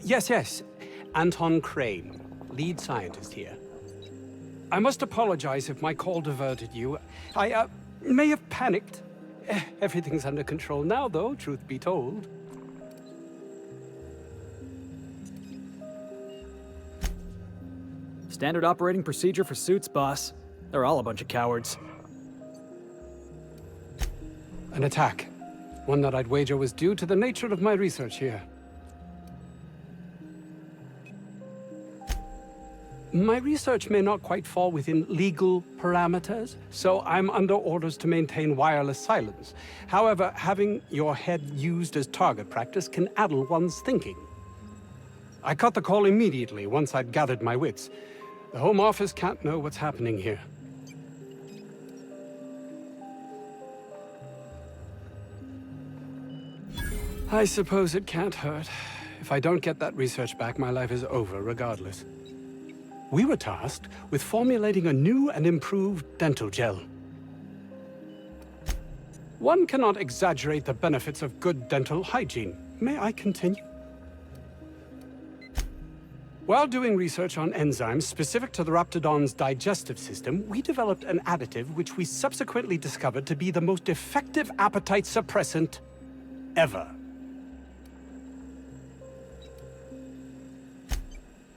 Yes. Anton Crane, lead scientist here. I must apologize if my call diverted you. I may have panicked. Everything's under control now, though, truth be told. Standard operating procedure for suits, boss. They're all a bunch of cowards. An attack. One that I'd wager was due to the nature of my research here. My research may not quite fall within legal parameters, so I'm under orders to maintain wireless silence. However, having your head used as target practice can addle one's thinking. I cut the call immediately once I'd gathered my wits. The Home Office can't know what's happening here. I suppose it can't hurt. If I don't get that research back, my life is over regardless. We were tasked with formulating a new and improved dental gel. One cannot exaggerate the benefits of good dental hygiene. May I continue? While doing research on enzymes specific to the Raptidon's digestive system, we developed an additive which we subsequently discovered to be the most effective appetite suppressant ever.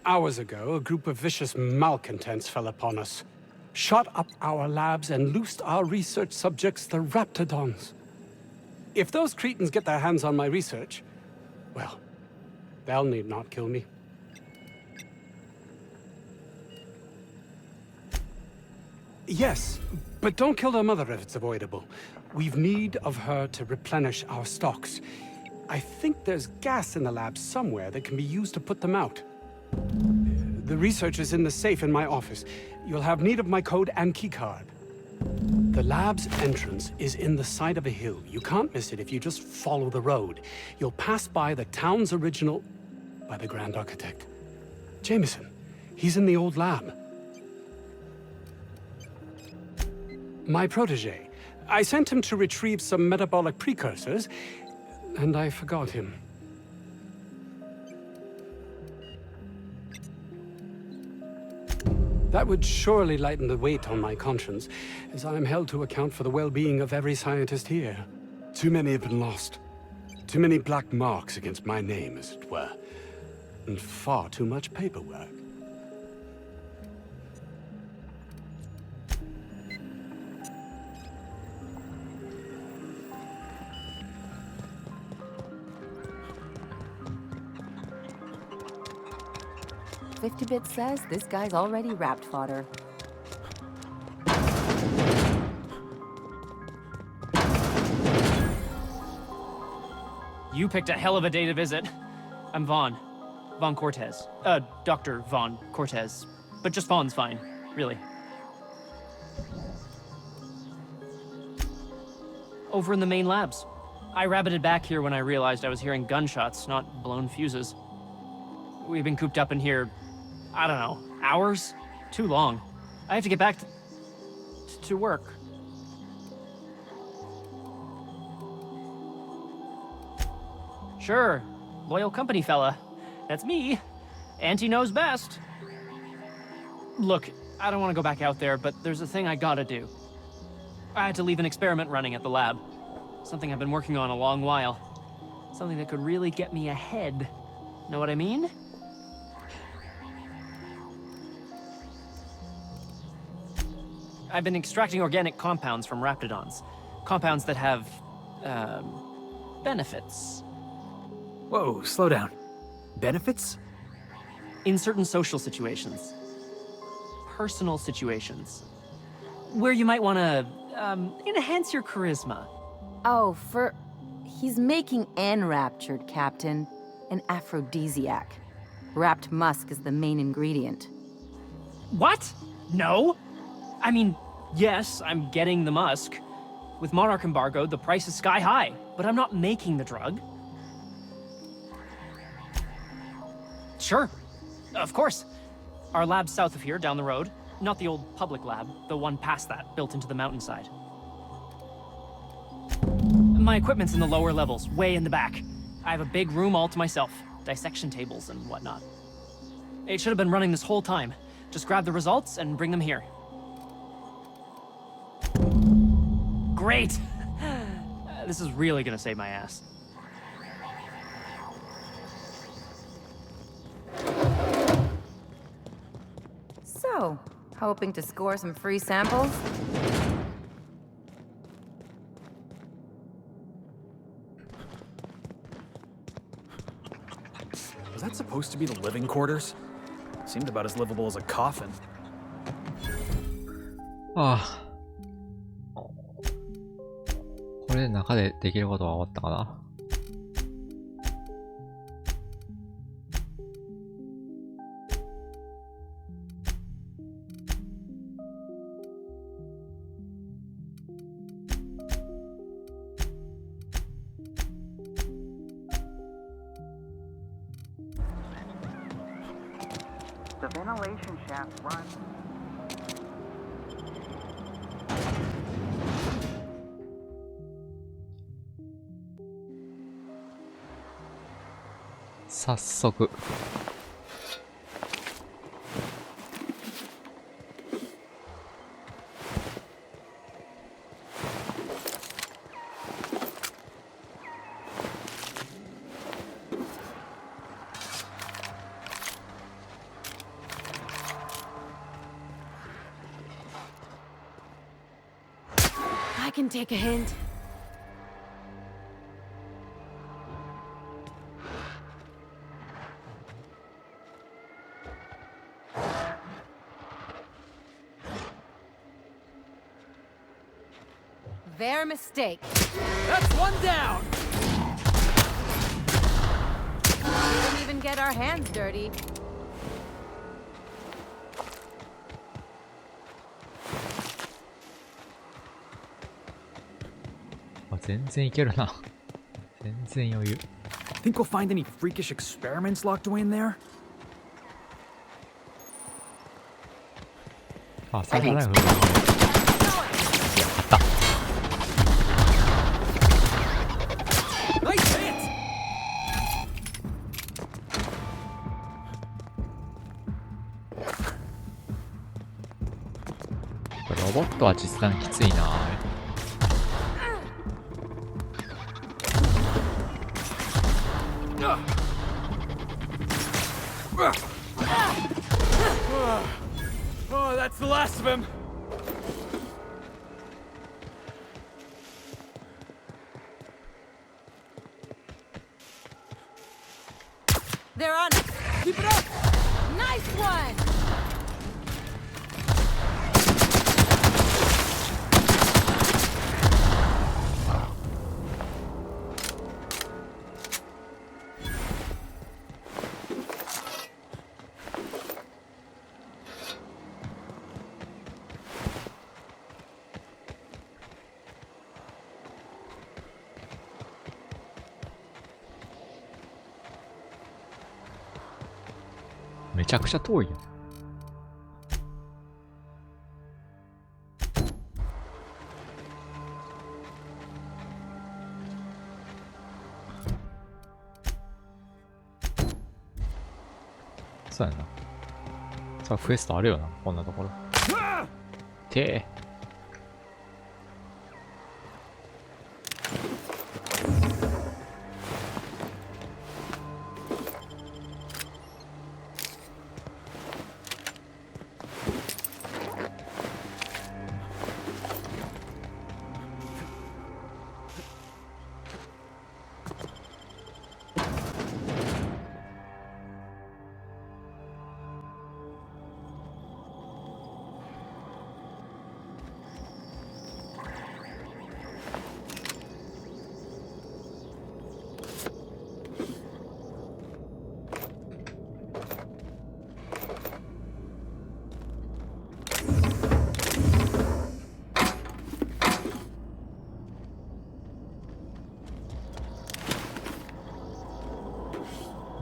Hours ago, a group of vicious malcontents fell upon us, shot up our labs, and loosed our research subjects, the Raptidons. If those cretins get their hands on my research, well, they'll need not kill me. Yes, but don't kill their mother if it's avoidable. We've need of her to replenish our stocks. I think there's gas in the lab somewhere that can be used to put them out. The research is in the safe in my office. You'll have need of my code and keycard. The lab's entrance is in the side of a hill. You can't miss it if you just follow the road. You'll pass by the town's original... by the Grand Architect. Jameson. He's in the old lab. My protege. I sent him to retrieve some metabolic precursors, and I forgot him. That would surely lighten the weight on my conscience, as I am held to account for the well-being of every scientist here. Too many have been lost. Too many black marks against my name, as it were. And far too much paperwork. $50-bit says this guy's already wrapped fodder. You picked a hell of a day to visit. I'm Vaughn. Vaughn Cortez. Dr. Vaughn Cortez. But just Vaughn's fine, really. Over in the main labs. I rabbited back here when I realized I was hearing gunshots, not blown fuses. We've been cooped up in here, I don't know, hours? Too long. I have to get back to work. Sure, loyal company fella. That's me. Auntie knows best. Look, I don't want to go back out there, but there's a thing I gotta do. I had to leave an experiment running at the lab. Something I've been working on a long while. Something that could really get me ahead. Know what I mean? I've been extracting organic compounds from Raptidons. Compounds that have, benefits. Whoa, slow down. Benefits? In certain social situations. Personal situations. Where you might want to, enhance your charisma. Oh, he's making enraptured, Captain. An aphrodisiac. Wrapped musk is the main ingredient. What? No? I mean, yes, I'm getting the musk. With Monarch embargo, the price is sky high, but I'm not making the drug. Sure. Of course. Our lab's south of here, down the road. Not the old public lab, the one past that, built into the mountainside. My equipment's in the lower levels, way in the back. I have a big room all to myself, dissection tables and whatnot. It should have been running this whole time. Just grab the results and bring them here. Great! This is really gonna save my ass. So, hoping to score some free samples? Was that supposed to be the living quarters? Seemed about as livable as a coffin. ああ。これで中でできることは終わったかな。The ventilation shaft runs. 早速。I can take a hint. Their mistake. That's one down! Didn't even get our hands dirty. 全然いけるな。全然余裕。Think we'll find any freakish experiments locked away in there? あ、サイドライフ。いや、あった。ロボットは実弾きついな。Oh, that's the last of him. They're on it. Keep it up. Nice one.めちゃくちゃ遠いやん。そうやな。さあ、クエストあるよな、こんなところ。てー。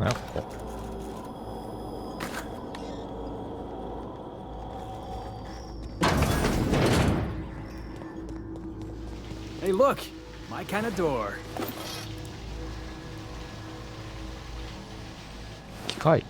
なんやここ。Hey, look! My kind of door. 機械。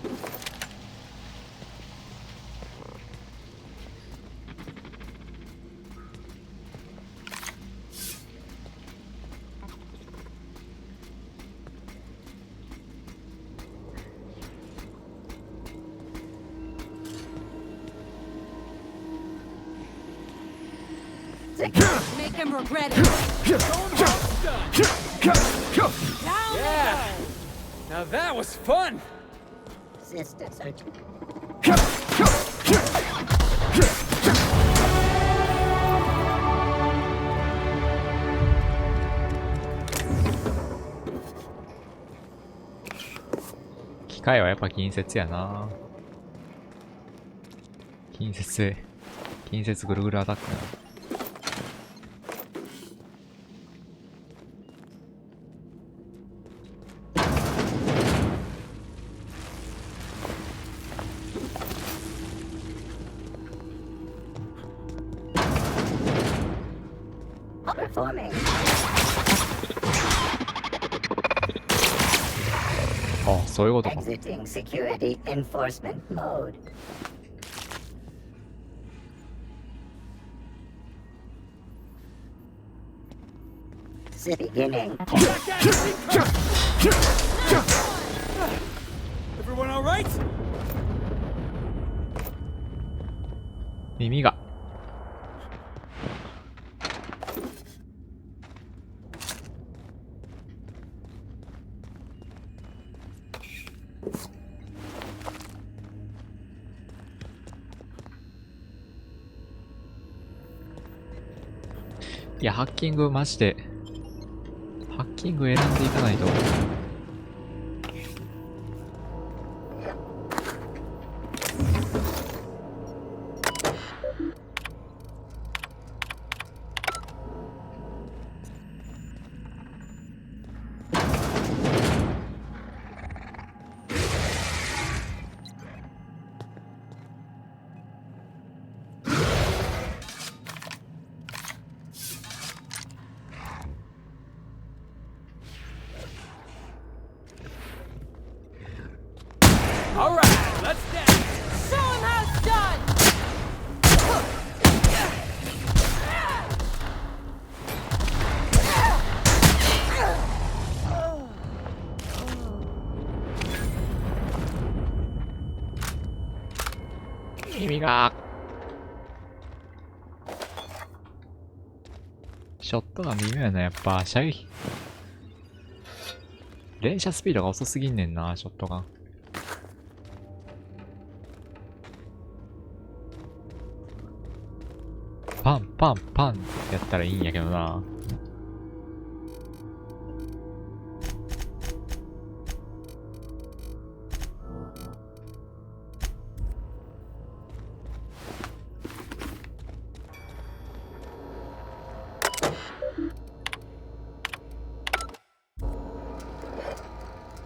Make him regret it. Yeah! Now that was fun! Sister searching. 機械はやっぱ近接やな。近接ぐるぐるアタックな。Performing. あ、そういうことか。 Exiting security enforcement mode. Beginning. Everyone all right? 耳が。いや、ハッキングマジで、ハッキング選んでいかないと。All right, let's dance. Show him how it's done. 耳が。ショットが微妙やな、やっぱ。射撃。連射スピードが遅すぎんねんな、ショットが。パンパンパンってやったらいいんやけどな。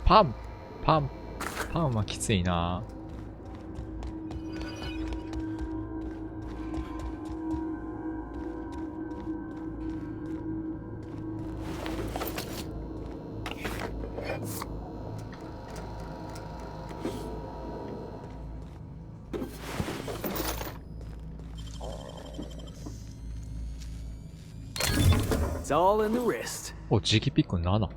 パンパンパンはきついな。It's all in the wrist. お、磁気ピック7。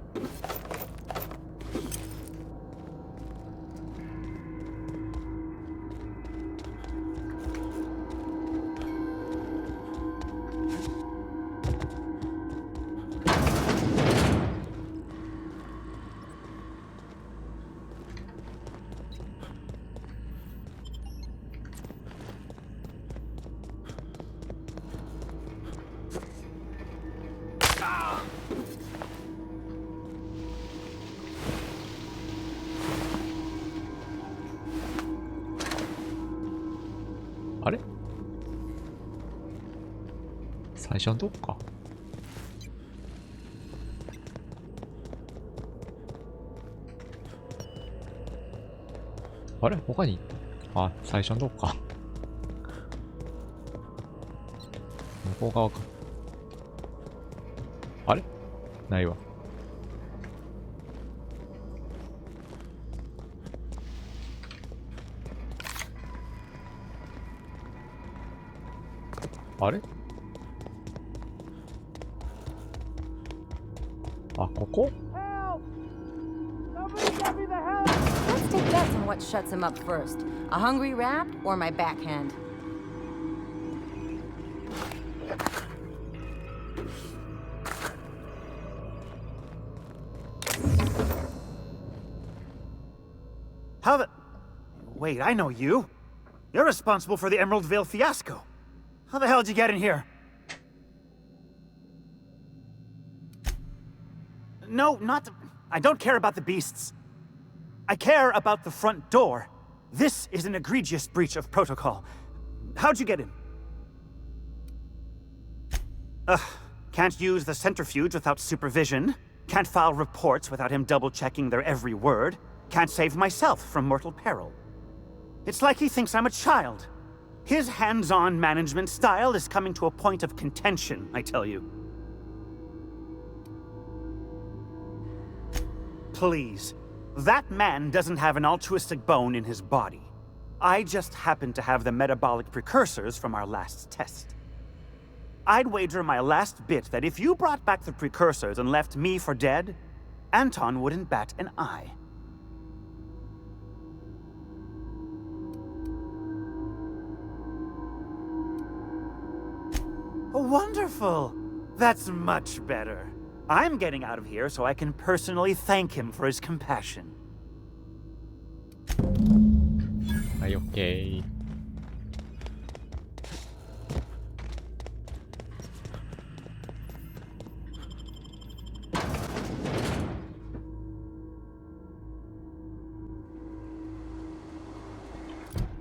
あれ？最初のとこか。あれ他に、あ、最初のとこか。向こう側か。あれないわ。あれあ、ここ Let's take bets on what shuts him up first. A hungry rat or my backhand? How the... Wait, I know you. You're responsible for the Emerald Vale fiasco. How the hell did you get in here? No, not... I don't care about the beasts. I care about the front door. This is an egregious breach of protocol. How'd you get in? Can't use the centrifuge without supervision. Can't file reports without him double-checking their every word. Can't save myself from mortal peril. It's like he thinks I'm a child. His hands-on management style is coming to a point of contention, I tell you. Please. That man doesn't have an altruistic bone in his body. I just happen to have the metabolic precursors from our last test. I'd wager my last bit that if you brought back the precursors and left me for dead, Anton wouldn't bat an eye. Wonderful! That's much better. I'm getting out of here so I can personally thank him for his compassion. はい、オッケー。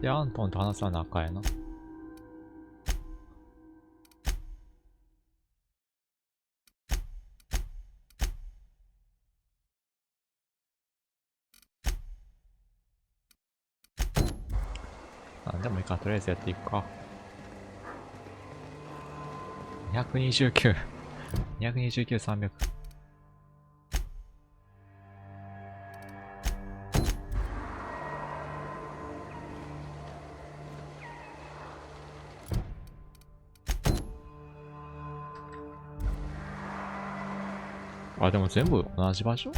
で、アントンと話さなあかんやな。なんでもいいか、とりあえずやっていくか。229。229、300。あ、でも全部同じ場所？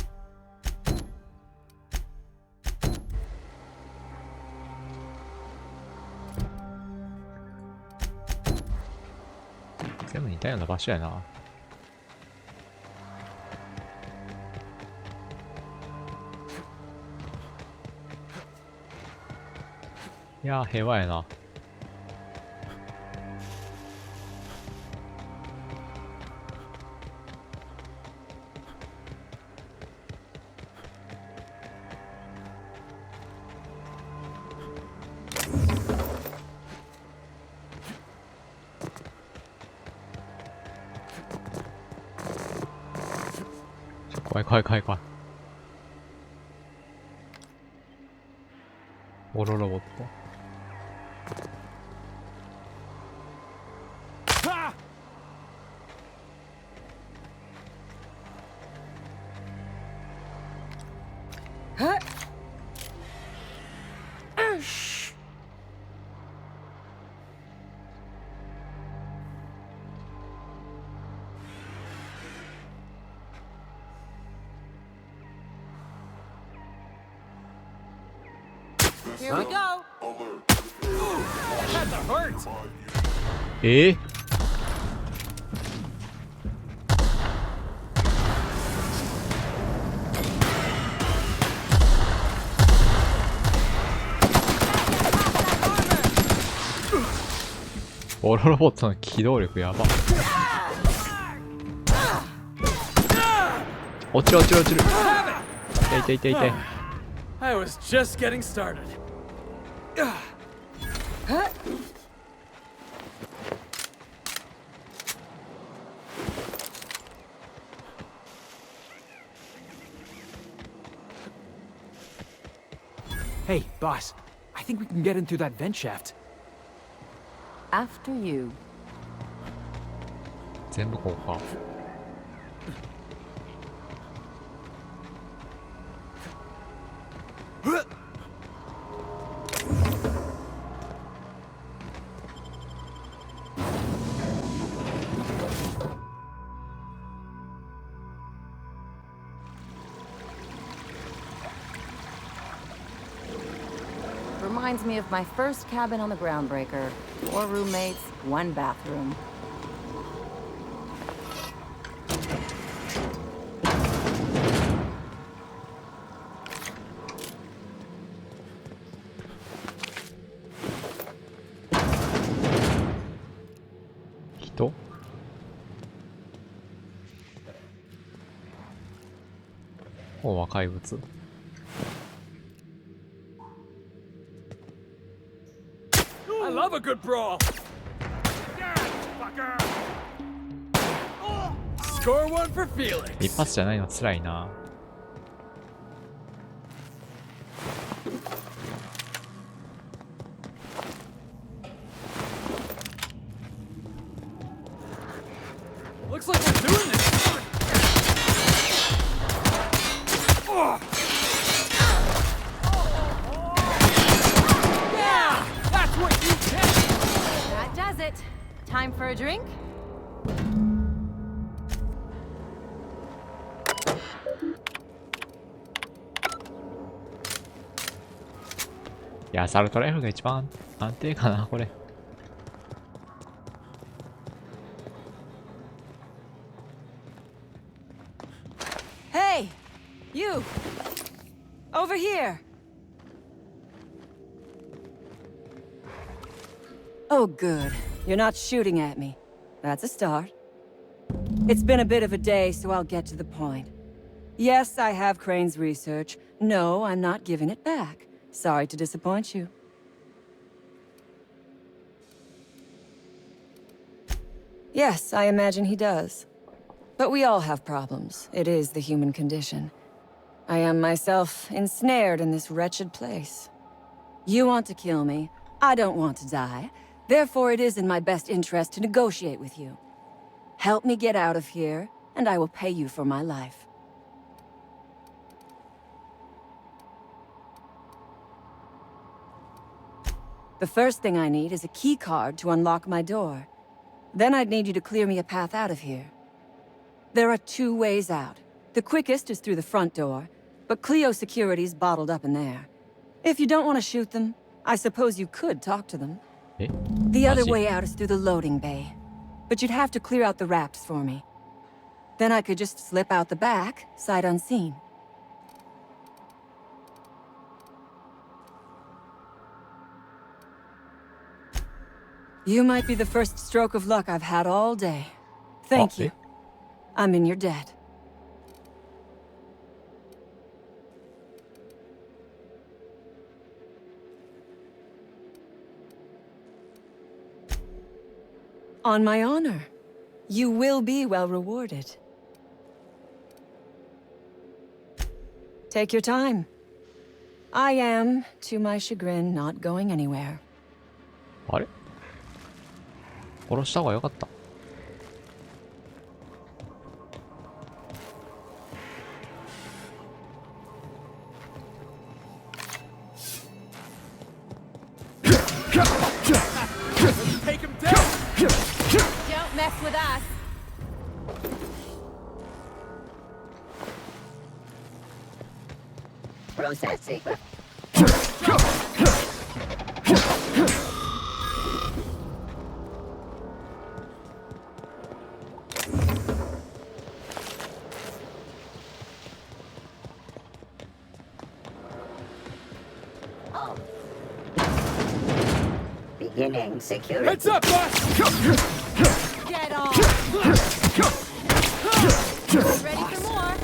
全部似たような場所やな。いやー、平和やな。怖い怖い怖い怖い。オロロボット。Here we go. That's a hurt. オロロボットの機動力やば。落ちる落ちる落ちる。痛い痛い痛い痛い。I was just getting started. Hey, boss. I think we can get in through that vent shaft. After you. 全部こうか。Reminds me of my first cabin on the Groundbreaker. 4 roommates, 1 bathroom. Hito? Oh, 怪物。I love a good brawl. Score one for Felix. 一発じゃないの辛いな。Looks like we're doing this. Yeah, that's what you get. That does it. Time for a drink? いや、サルトライフが一番安定かな、これ。Hey! You! Over here! Oh, good. You're not shooting at me. That's a start. It's been a bit of a day, so I'll get to the point. Yes, I have Crane's research. No, I'm not giving it back. Sorry to disappoint you. Yes, I imagine he does. But we all have problems. It is the human condition. I am myself ensnared in this wretched place. You want to kill me. I don't want to die. Therefore, it is in my best interest to negotiate with you. Help me get out of here, and I will pay you for my life. The first thing I need is a key card to unlock my door. Then I'd need you to clear me a path out of here. There are 2 ways out. The quickest is through the front door, but Cleo security's bottled up in there. If you don't want to shoot them, I suppose you could talk to them. The other way out is through the loading bay. But you'd have to clear out the rafts for me. Then I could just slip out the back, sight unseen. You might be the first stroke of luck I've had all day. Thank you. I'm in your debt. On my honor. You will be well rewarded. Take your time. I am, to my chagrin, not going anywhere. あれ？殺した方が良かった。Take him down. Don't mess with us. Processing. Beginning security. Heads up, boss! Get on. Ready for more?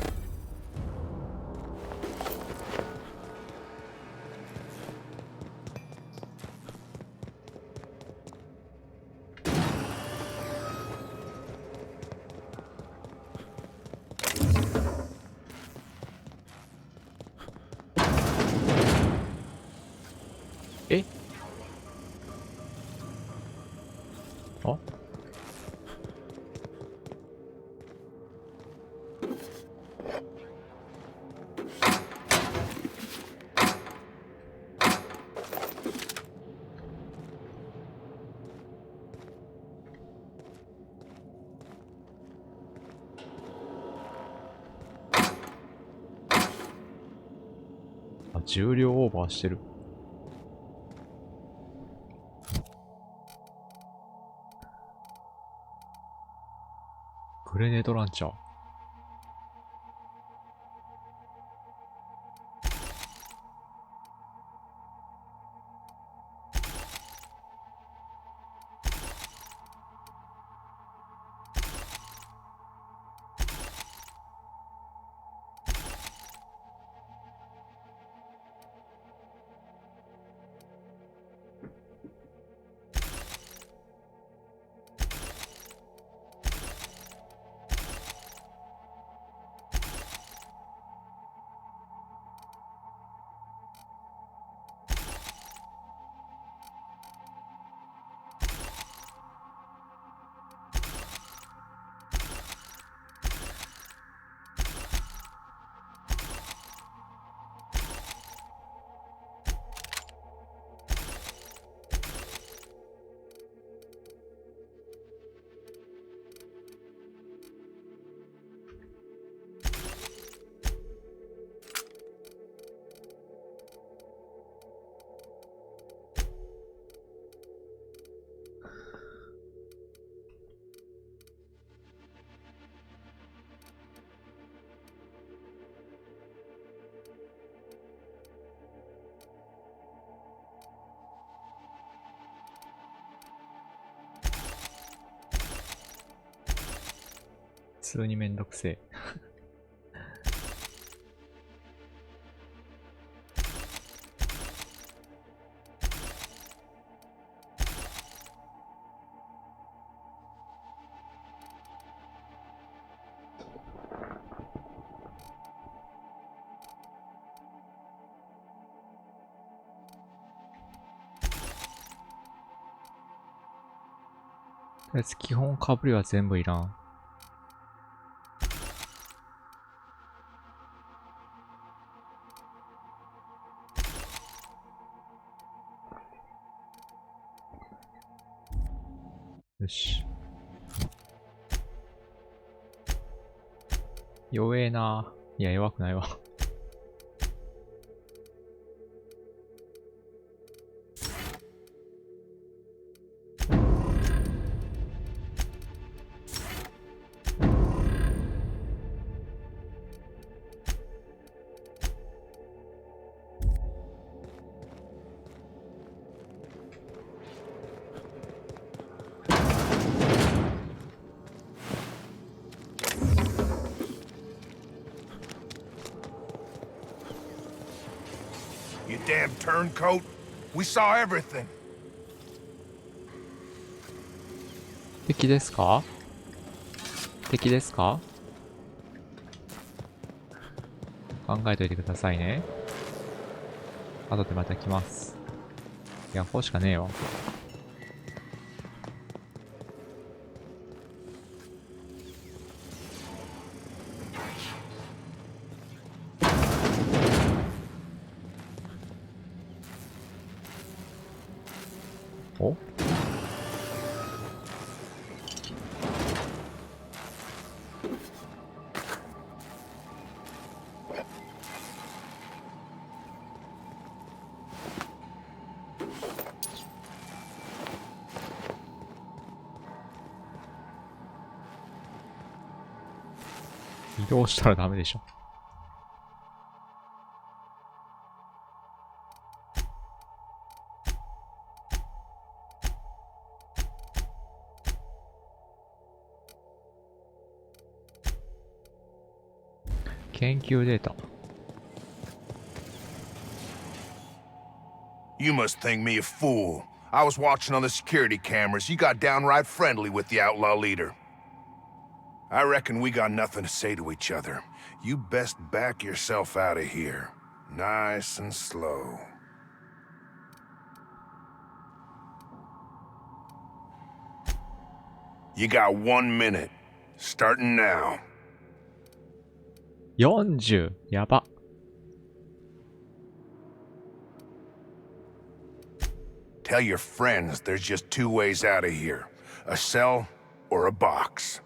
あ、重量オーバーしてる。グレネードランチャー。普通にめんどくせえ。とりあえず基本かぶりは全部いらん。よし。弱えな。いや、弱くないわ。You damn turncoat. We saw everything. 敵ですか？敵ですか？考えといてくださいね。後でまた来ます。いや、こうしかねえわ。お？移動したらダメでしょ。研究データ。You must think me a fool. I was watching on the security cameras. You got downright friendly with the outlaw leader. I reckon we got nothing to say to each other. You best back yourself out of here. Nice and slow. You got 1 minute. Starting now. 40! やば。Tell your friends there's just two ways out of here. A cell or a box.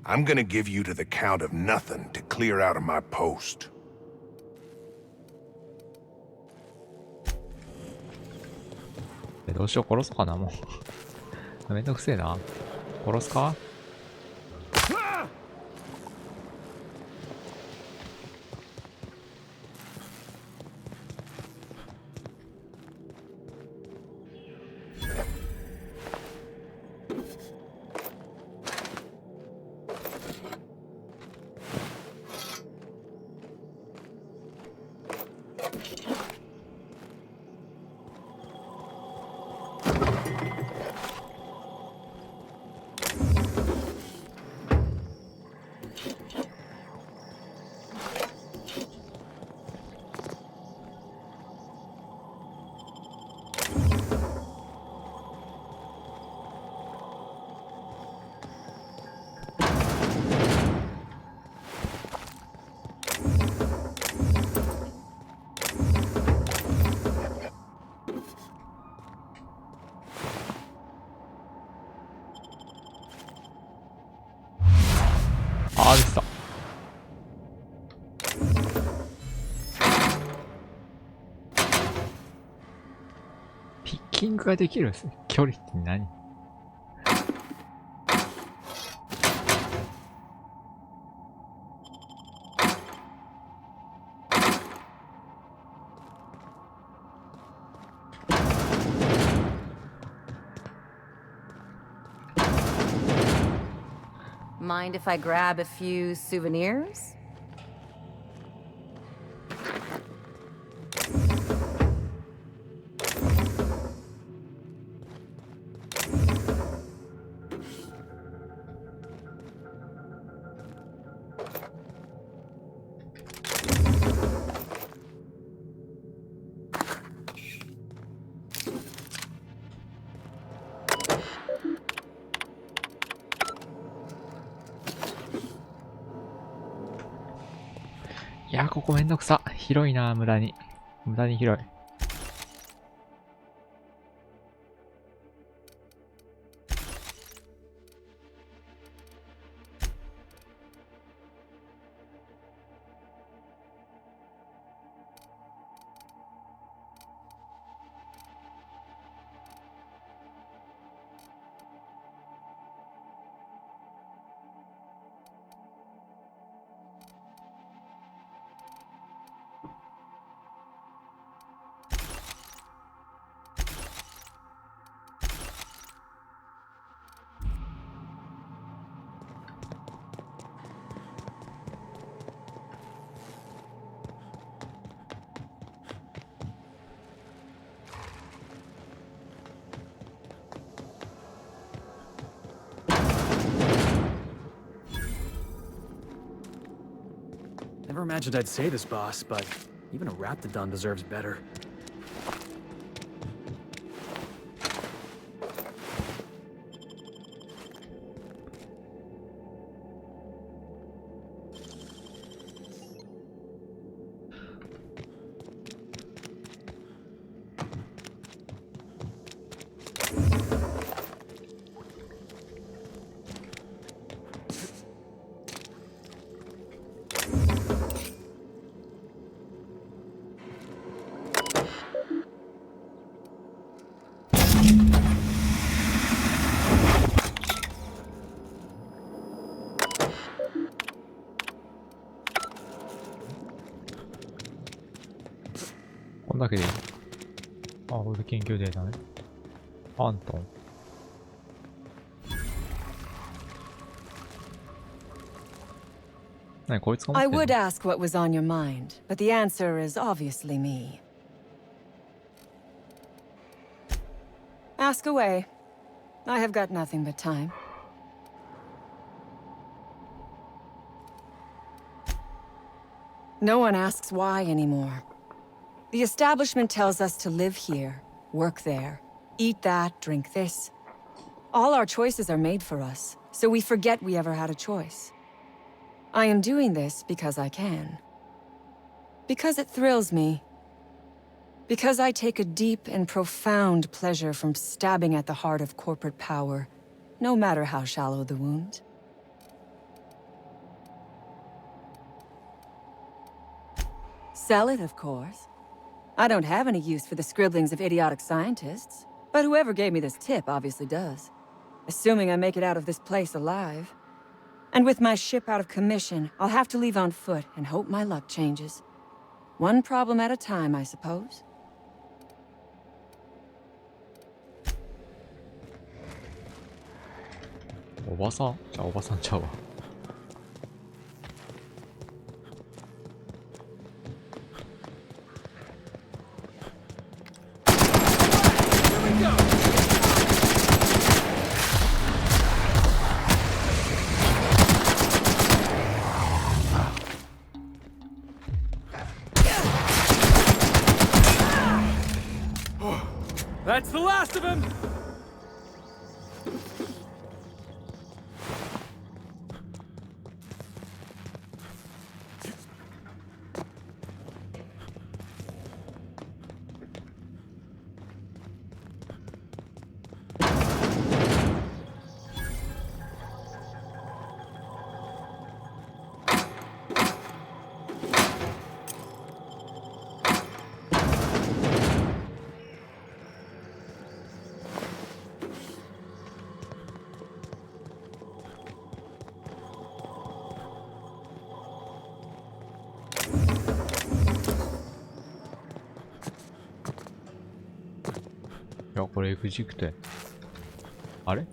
I'm gonna give you to the count of nothing to clear out of my post. どうしよう、殺そうかな、もう。めんどくせえな。殺すか？あ、でした。ピッキングができるんですね。距離って何？Mind if I grab a few souvenirs? Iや、ここめんどくさ。広いな、無駄に。無駄に広い。Never imagined I'd say this, boss, but even a Raptidon deserves better.こんだけでいい。あ、これ研究データね。アントン。I would ask what was on your mind, but the answer is obviously me. Ask away. I have got nothing but time. No one asks why anymore. The establishment tells us to live here, work there, eat that, drink this. All our choices are made for us, so we forget we ever had a choice. I am doing this because I can. Because it thrills me. Because I take a deep and profound pleasure from stabbing at the heart of corporate power, no matter how shallow the wound. Sell it, of course. I don't have any use for the scribblings of idiotic scientists, but whoever gave me this tip obviously does. Assuming I make it out of this place alive. And with my ship out of commission, I'll have to leave on foot and hope my luck changes. One problem at a time, I suppose. おばさん？じゃあおばさんちゃうわ。That's the last of him!いや、これ F 軸ってあれ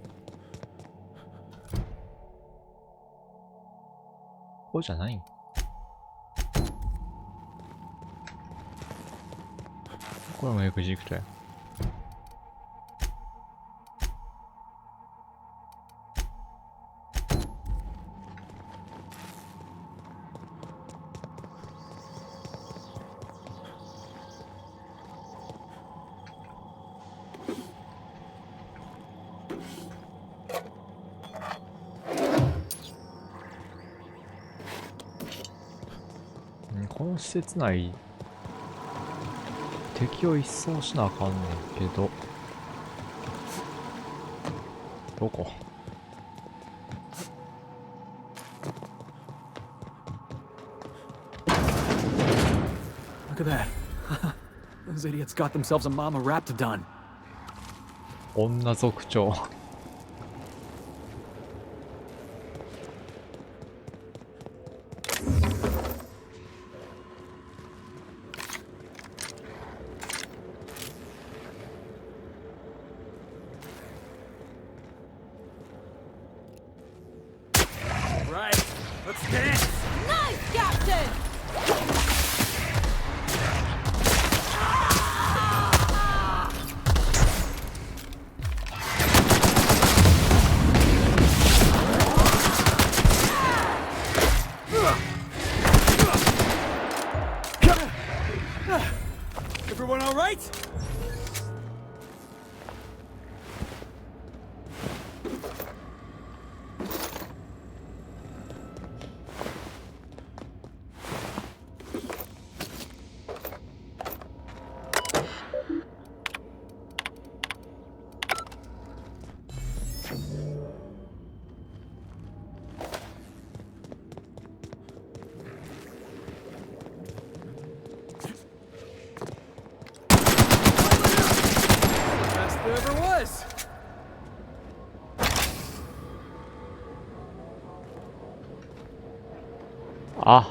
こうじゃないん？これも F 軸ってこの施設内敵を一掃しなあかんねんけどどこ？Look at that. Those idiots got themselves a mama raptidon. 女族長Everyone all right?あ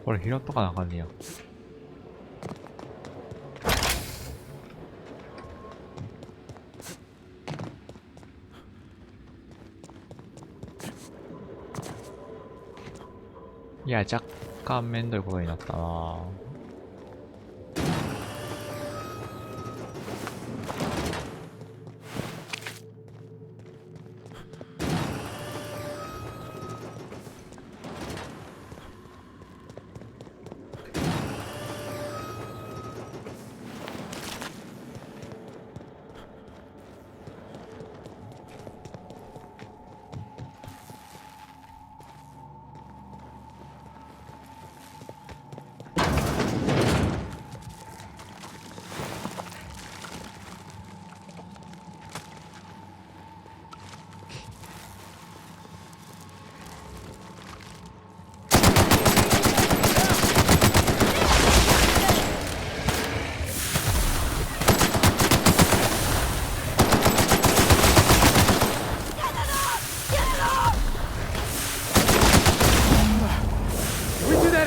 これ拾っとかなあかんねやいや、若干めんどいことになったな。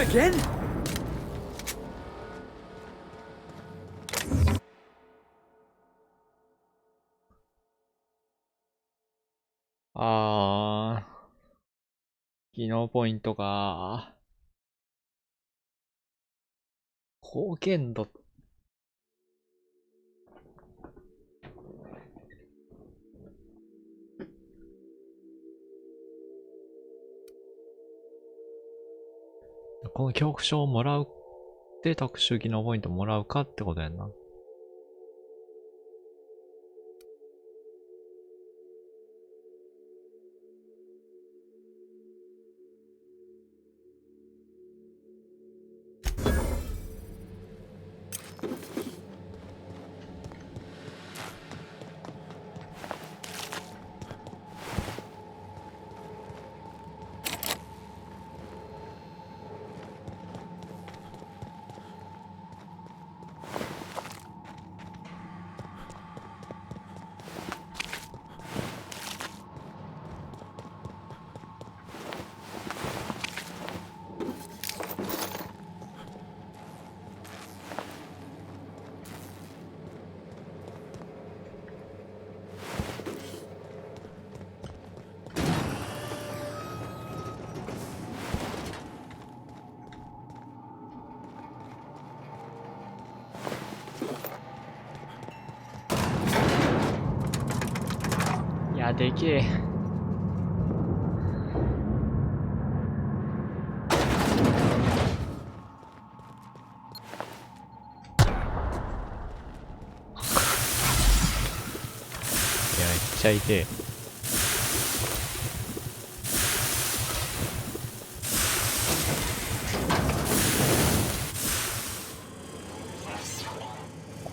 Again? 技能ポイントか。貢献度。この恐怖症をもらうって特殊技能ポイントもらうかってことやんな。いや、でけえ。めっちゃ痛え。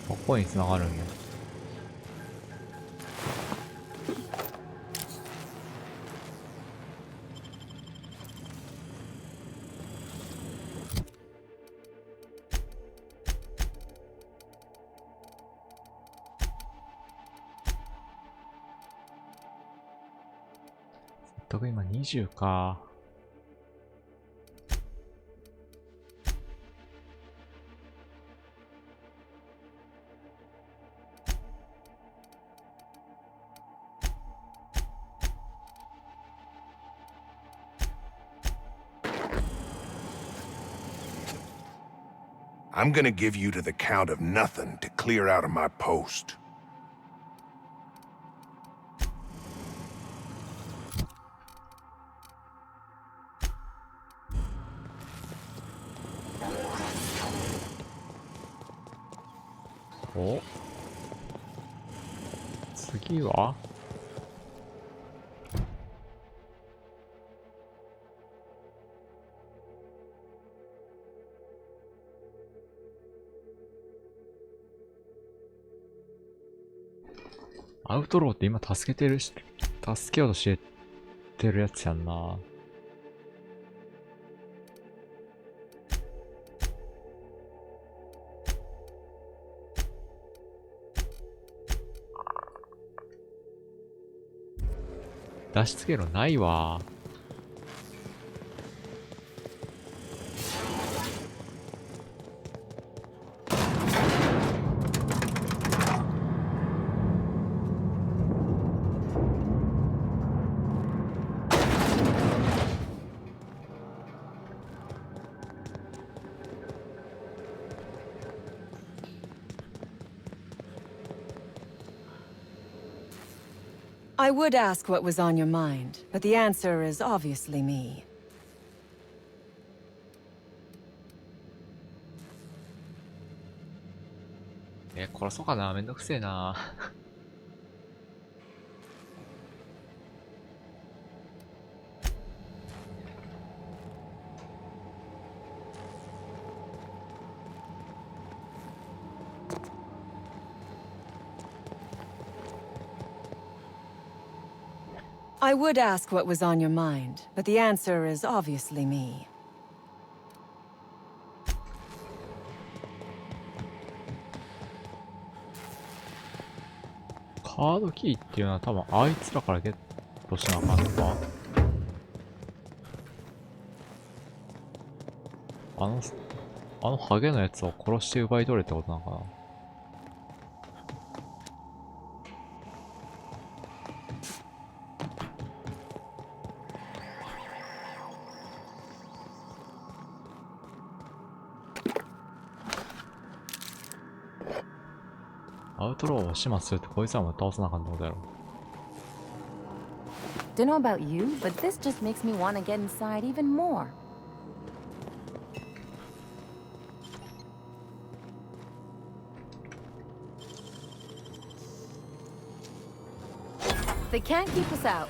ここに繋がるんだ。今20か。I'm gonna give you to the count of nothing to clear out of my post.お、次はアウトローって今助けようとしてるやつやんな。脱出経路ないわ。I would ask what was on your mind, but the answer is obviously me. 殺そうかな。めんどくせえな。I would ask what was on your mind, but the answer is obviously me. カードキーっていうのは多分あいつらからゲットしなあかんのか。あのハゲのやつを殺して奪い取れってことなのかな。アウトローを始末するってこいつらも倒さなあかんってことやろ。Don't know about you, but this just makes me want to get inside even more. They can't keep us out.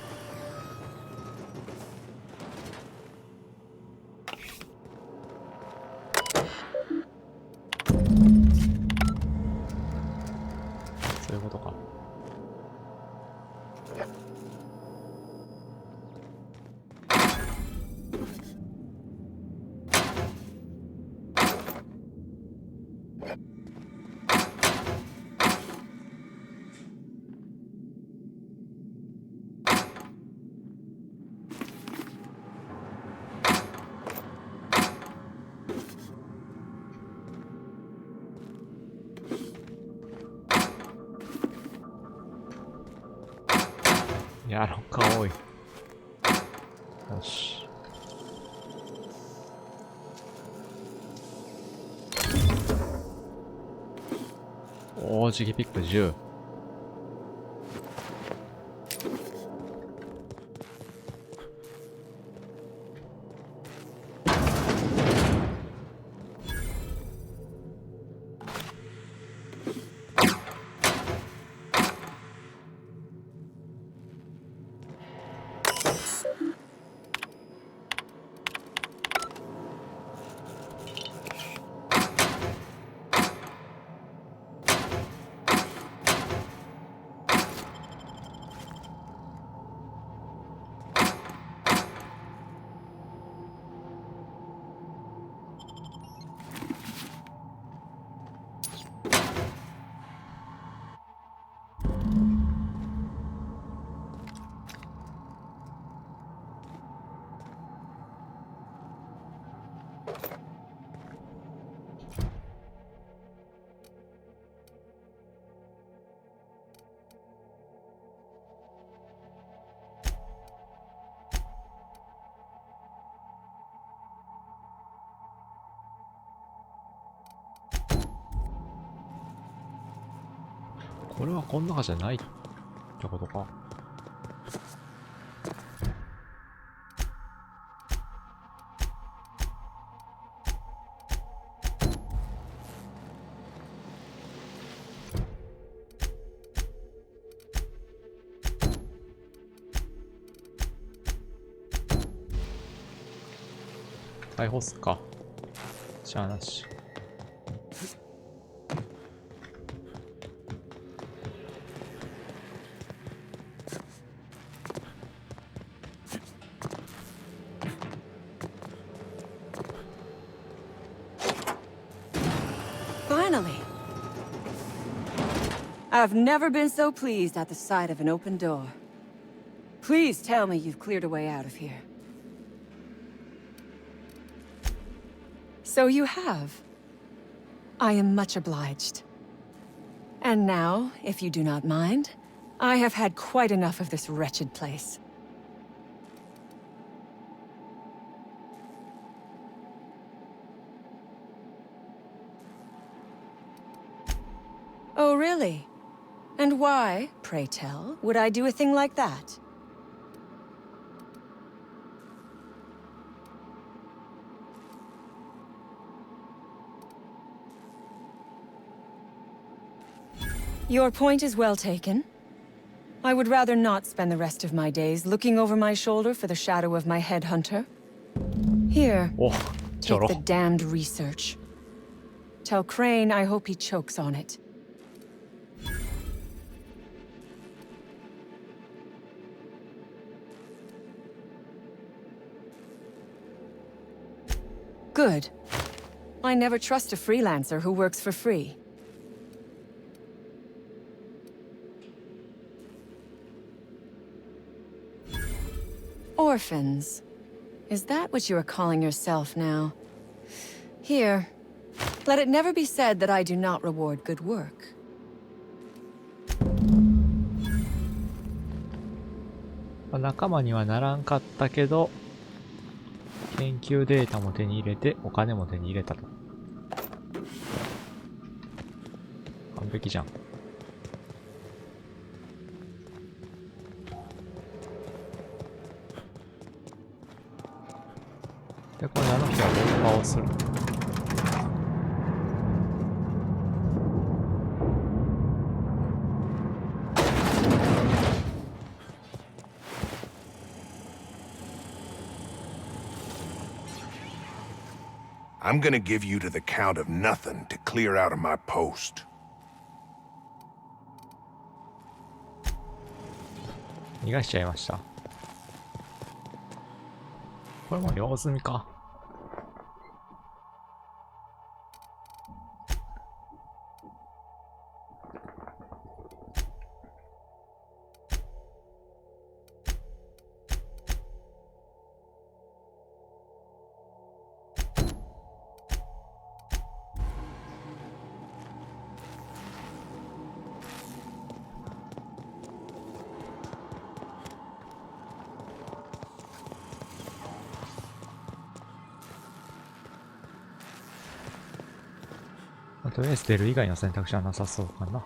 やろかおい。よし。おー、ジギピック10。これはこの中じゃないってことか。逮捕っすか。しゃあなし。Finally. I've never been so pleased at the sight of an open door. Please tell me you've cleared a way out of here. So you have. I am much obliged. And now, if you do not mind, I have had quite enough of this wretched place. Oh, really? And why, pray tell, would I do a thing like that? Your point is well taken. I would rather not spend the rest of my days looking over my shoulder for the shadow of my headhunter. Here, take the damned research. Tell Crane I hope he chokes on it. Good. I never trust a freelancer who works for free. Orphans. Is that what you are calling yourself now? Here. Let it never be said that I do not reward good work. 仲間にはならんかったけど、研究データも手に入れて、お金も手に入れたと。完璧じゃん。で、これあの人は暴破をする。I'm gonna give you to the count of nothing to clear out of my post. 逃がしちゃいました。これも用済みか。とりあえず出る以外の選択肢はなさそうかな。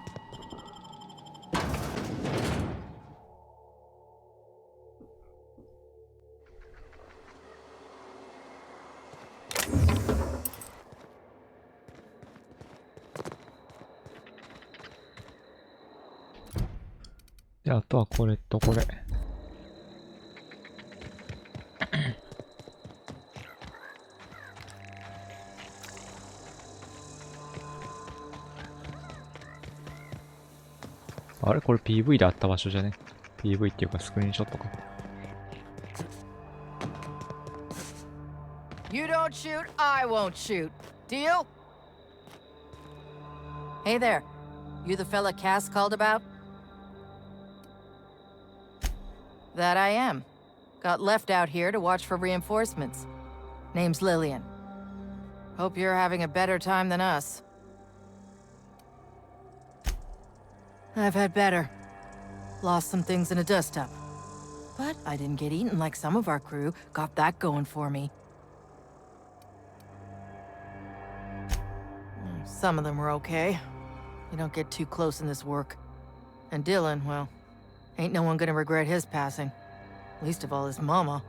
で、あとはこれとこれ。あれこれ PV であった場所じゃね？ PV っていうかスクリーンショットか。You don't shoot, I won't shoot. Deal? Hey there. You the fella Cass called about? That I am. Got left out here to watch for reinforcements. Name's Lillian. Hope you're having a better time than us. I've had better. Lost some things in a dust-up. But I didn't get eaten like some of our crew. Got that going for me. Some of them were okay. You don't get too close in this work. And Dylan, well, ain't no one gonna regret his passing. Least of all his mama.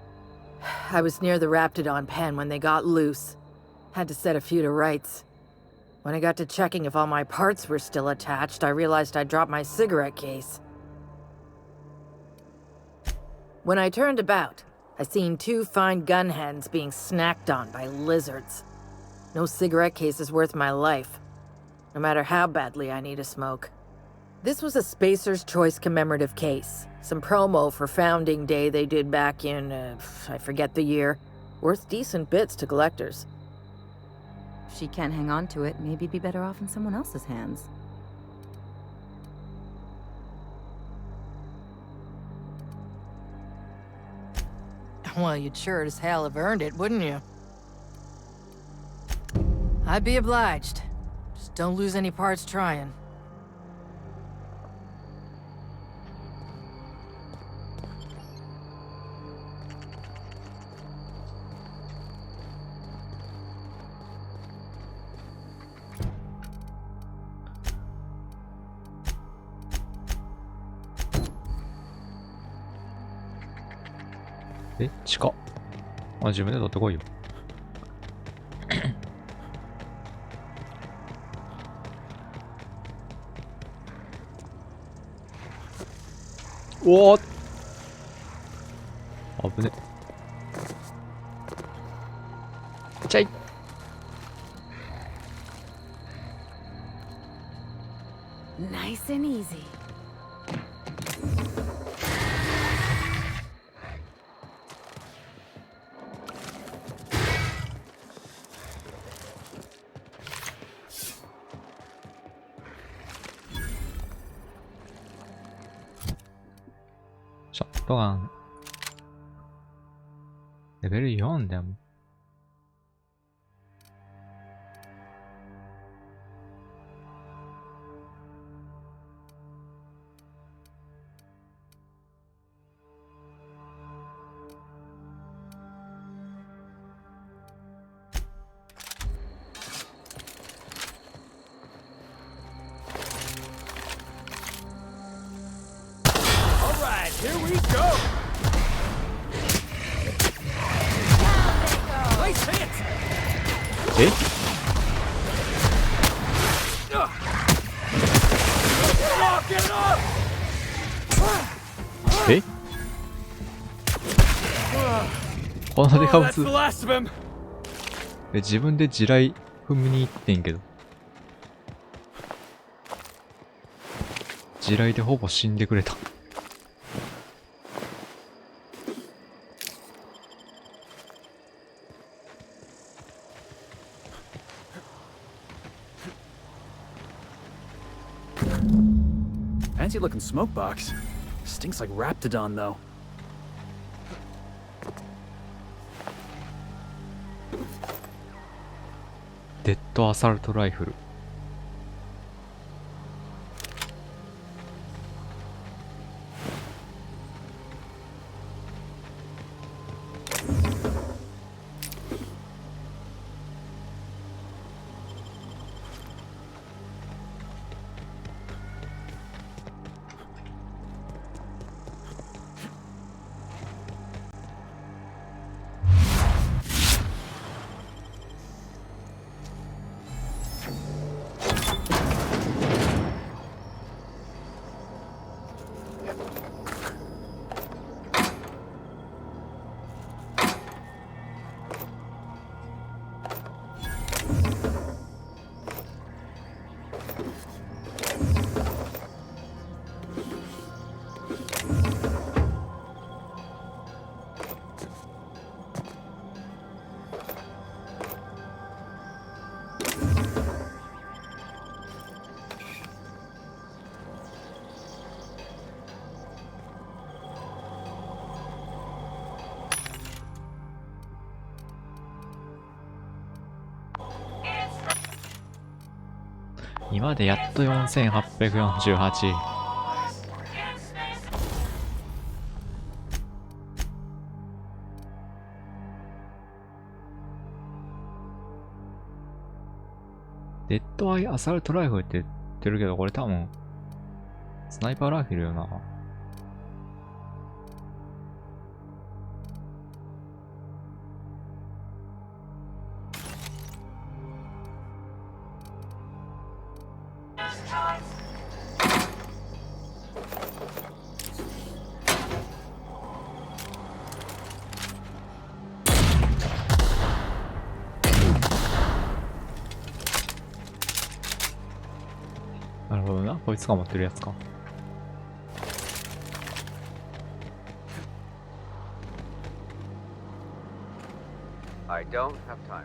I was near the Raptidon pen when they got loose. Had to set a few to rights. When I got to checking if all my parts were still attached, I realized I'd dropped my cigarette case. When I turned about, I seen 2 fine gun hands being snacked on by lizards. No cigarette case is worth my life, no matter how badly I need a smoke. This was a Spacer's Choice commemorative case. Some promo for Founding Day they did back in, I forget the year. Worth decent bits to collectors. If she can't hang on to it, maybe it'd be better off in someone else's hands. Well, you'd sure as hell have earned it, wouldn't you? I'd be obliged. Just don't lose any parts trying. え、近っ。あ、自分で取ってこいよ。おお、危ね。ちゃい。Nice and easy. 샷건 레벨 4だもん。Here we go! Nice hit! え？ え？このデカブツ自分で地雷踏みに行ってんけど、地雷でほぼ死んでくれた。Fancy looking smoke box. Stinks like Raptidon though. デッドアサルトライフル。今でやっと4848。デッドアイアサルトライフルって言ってるけど、これ多分スナイパーライフルよな。なるほどな、こいつが持ってるやつか。I don't have time.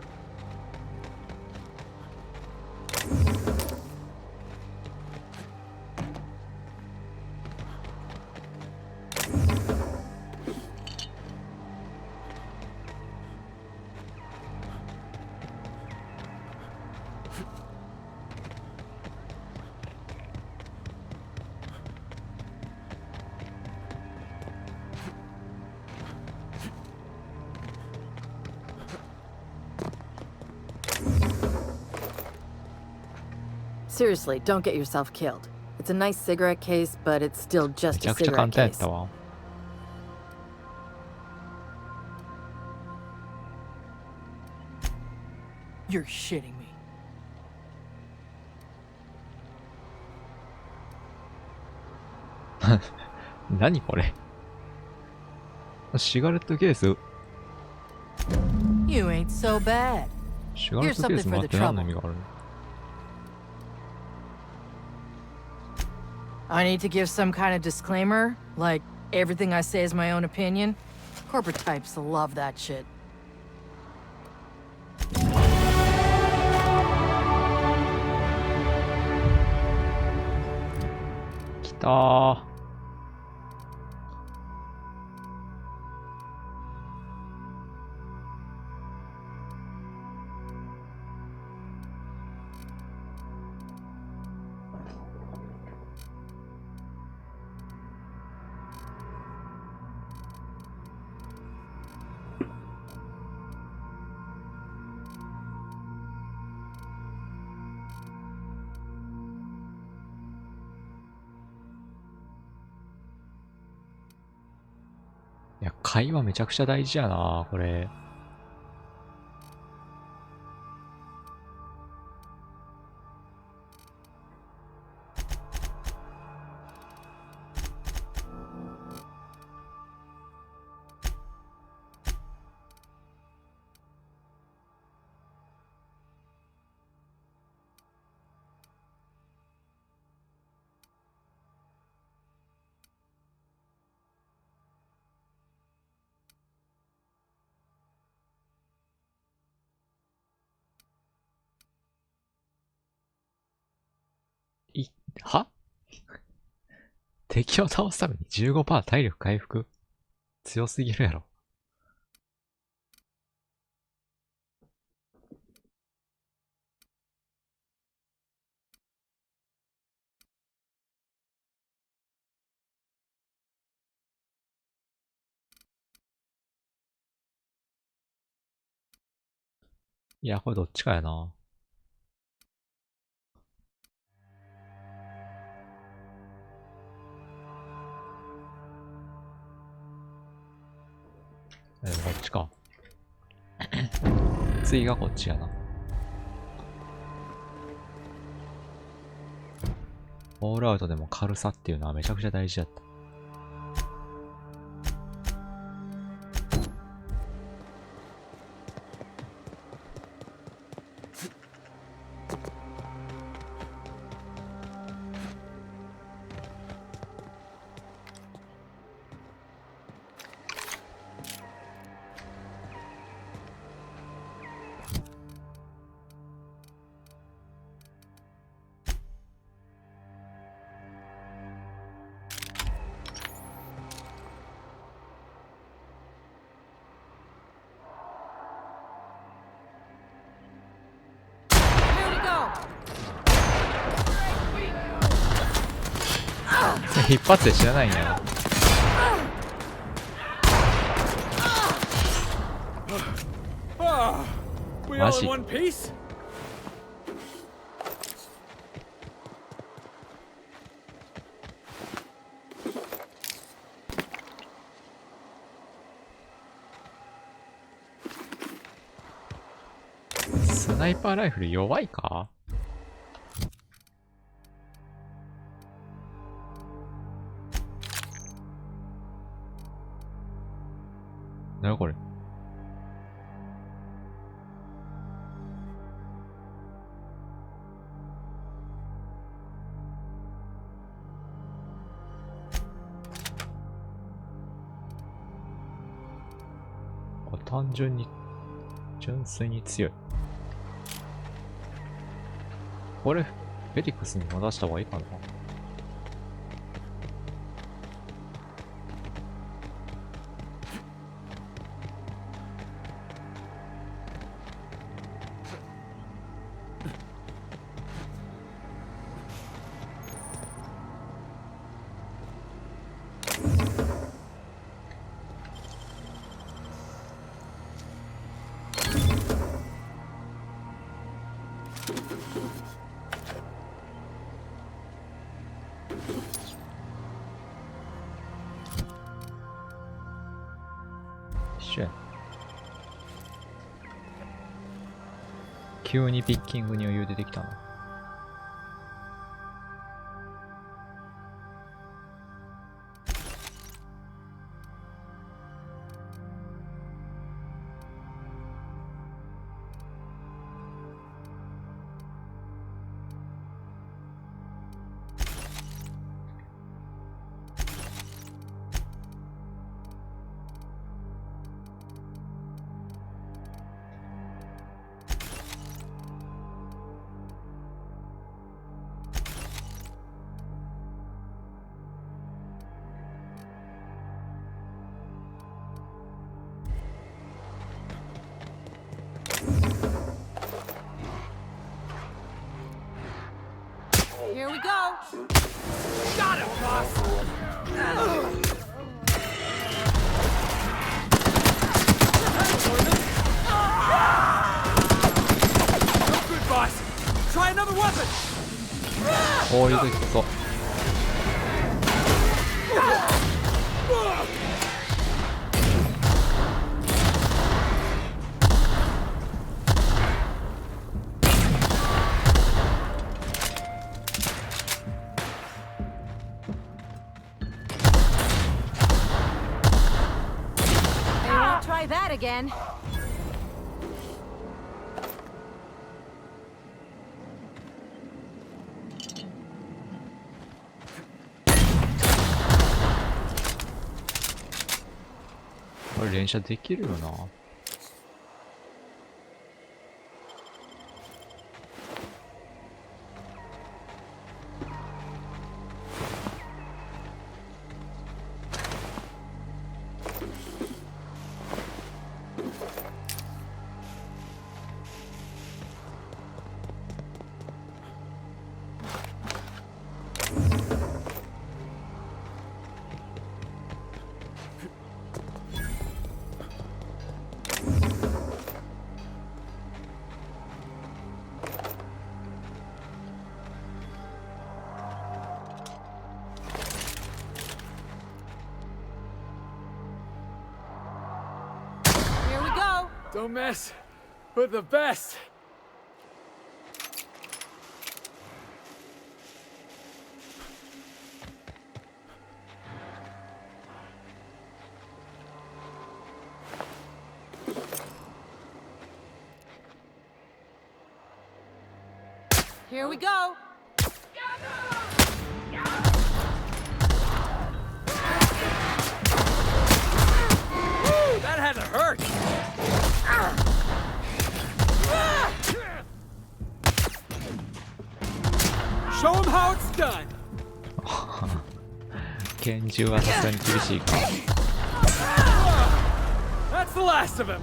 Seriously, don't get yourself killed. It's a nice cigarette case, but it's still just a cigarette case. You're shitting me. 何これシガレットケース You ain't so bad. シガレットケースもらって何の意味があるの I need to give some kind of disclaimer, like everything I say is my own opinion. Corporate types love that shit. 来たー。いや、会話めちゃくちゃ大事やな、これ。は敵を倒すために 15% 体力回復強すぎるやろ。いや、これどっちかやな。こっちか。次がこっちやな。フォールアウトでも軽さっていうのはめちゃくちゃ大事だった。一発で死なないんや。マジ。スナイパーライフル弱いか？なにこれ。単純に純粋に強い。これフェリックスに戻した方がいいかな。急にピッキングに余裕出てきたな。Here we go. Got him, boss! No good, boss! Try another weapon! こういう時こそ。Try that again. これ連射できるよな。Don't mess with the best. Here we go. Woo, that had to hurt. Show him how it's done. 拳銃はさすがに厳しいか。That's the last of him.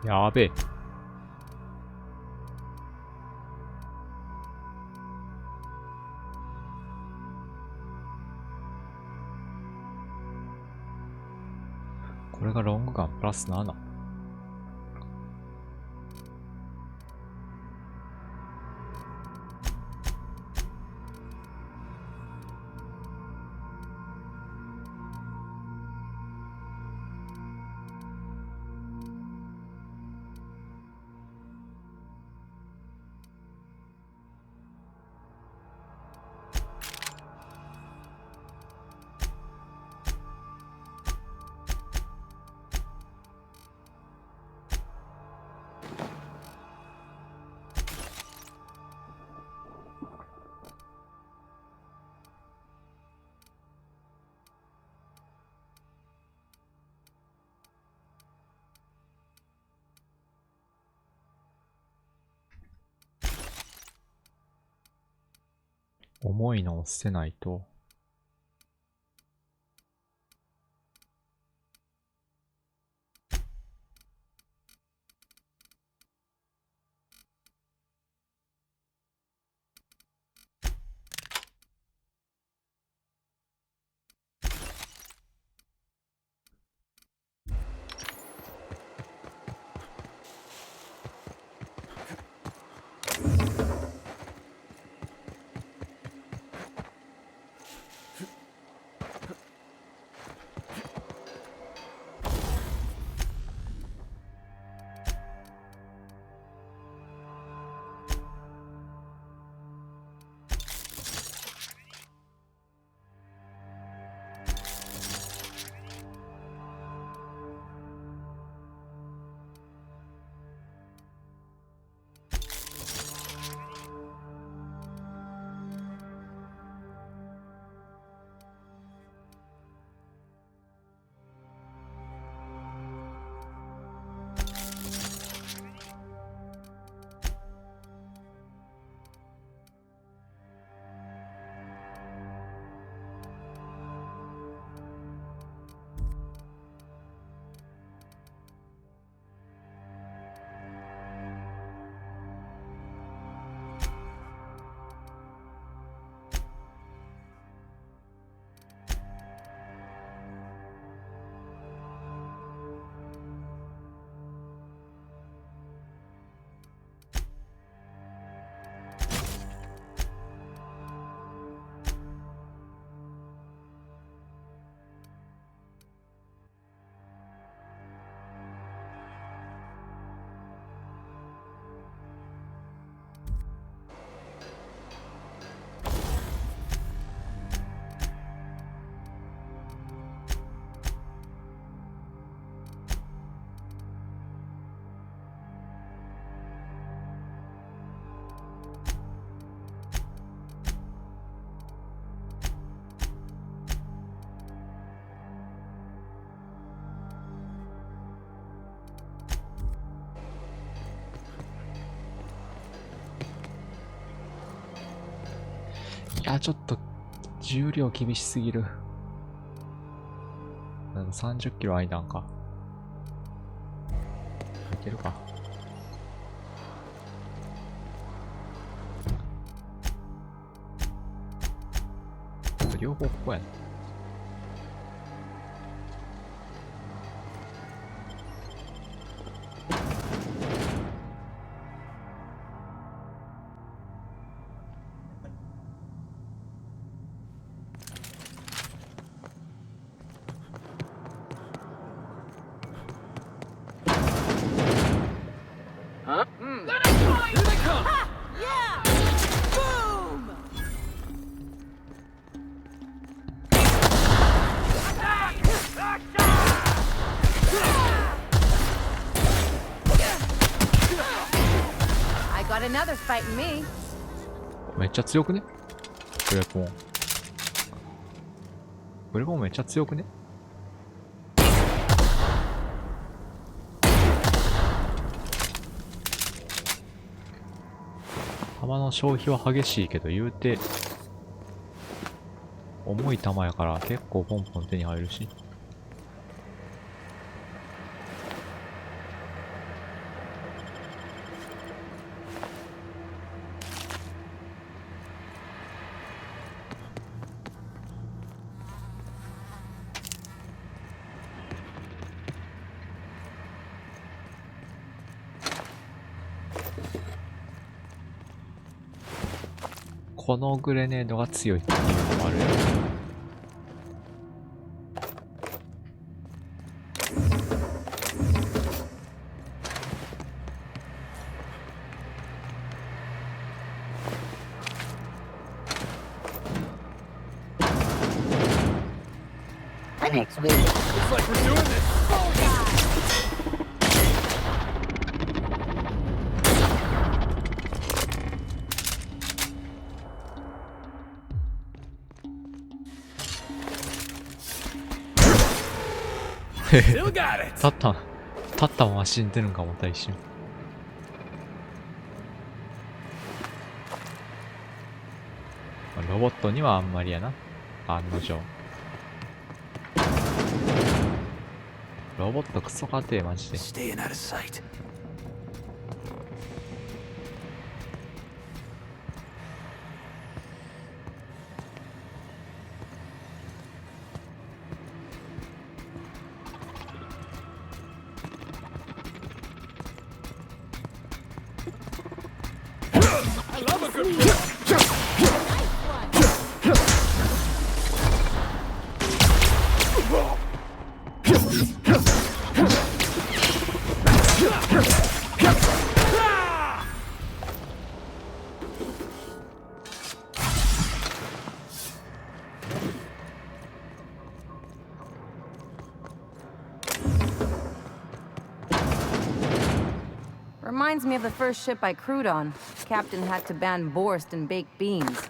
やべえ。これがロングガンプラス7。重いのを捨てないと。や、ちょっと重量厳しすぎる。でも30キロ空いたんか。いけるか。両方ここやな。Another fighting me. めっちゃ強くね？ブレポン。ブレポンめっちゃ強くね？弾の消費は激しいけど言うて重い弾やから結構ポンポン手に入るし。このグレネードが強いっていうのもあるよ。Next week. Looks like we're doing this. Still got it. 立ったまま死んでるんかも、一瞬。ロボットにはあんまりやな。案の定。ロボットクソかてえ、マジで。Staying out of sight. I love a good Reminds me of the first ship I crewed on. Captain had to ban borscht and baked beans.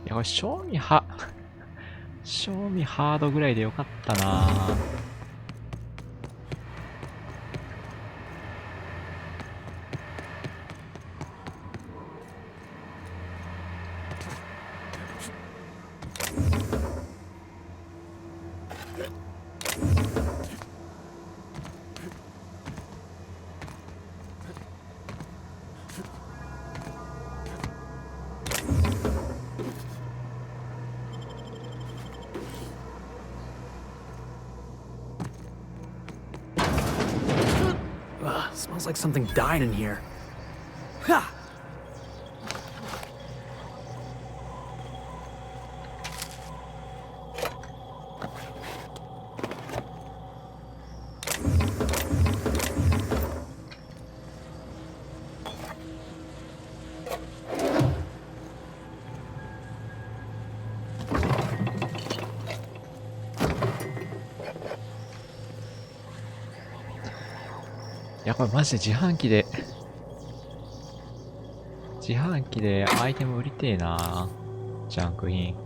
Yeah, 賞味ハードぐらいでよかったな。Smells like something died in here. Ha!いや、これマジで自販機でアイテム売りてえな。ジャンク品。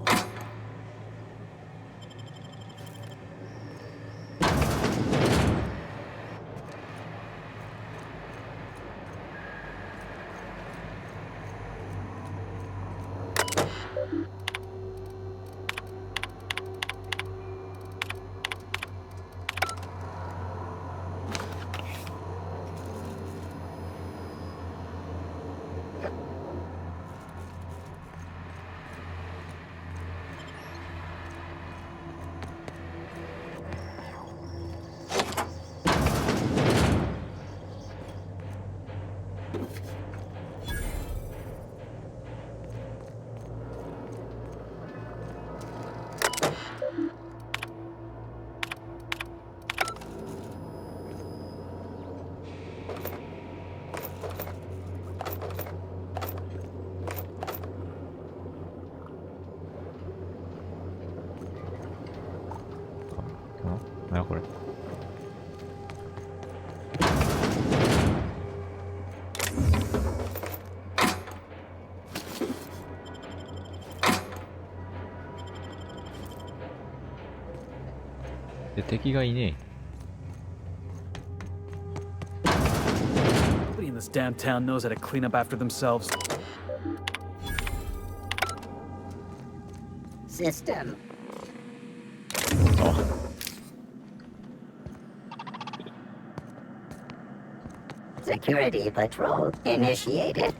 なんやこれ。で、敵がいねえ。Nobody in this damn town knows how to clean up after themselves. System. Security patrol initiated.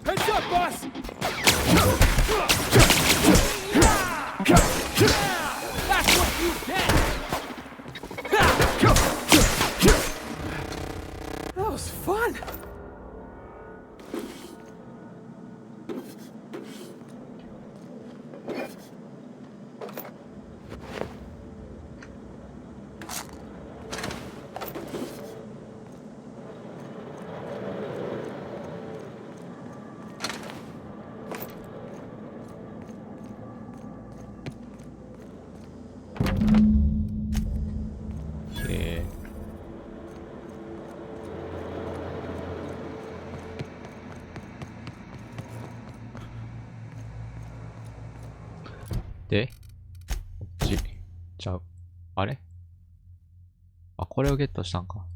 Heads up, boss! That's what you get! That was fun!で、こっち、ちゃう。あれ？あ、これをゲットしたんか。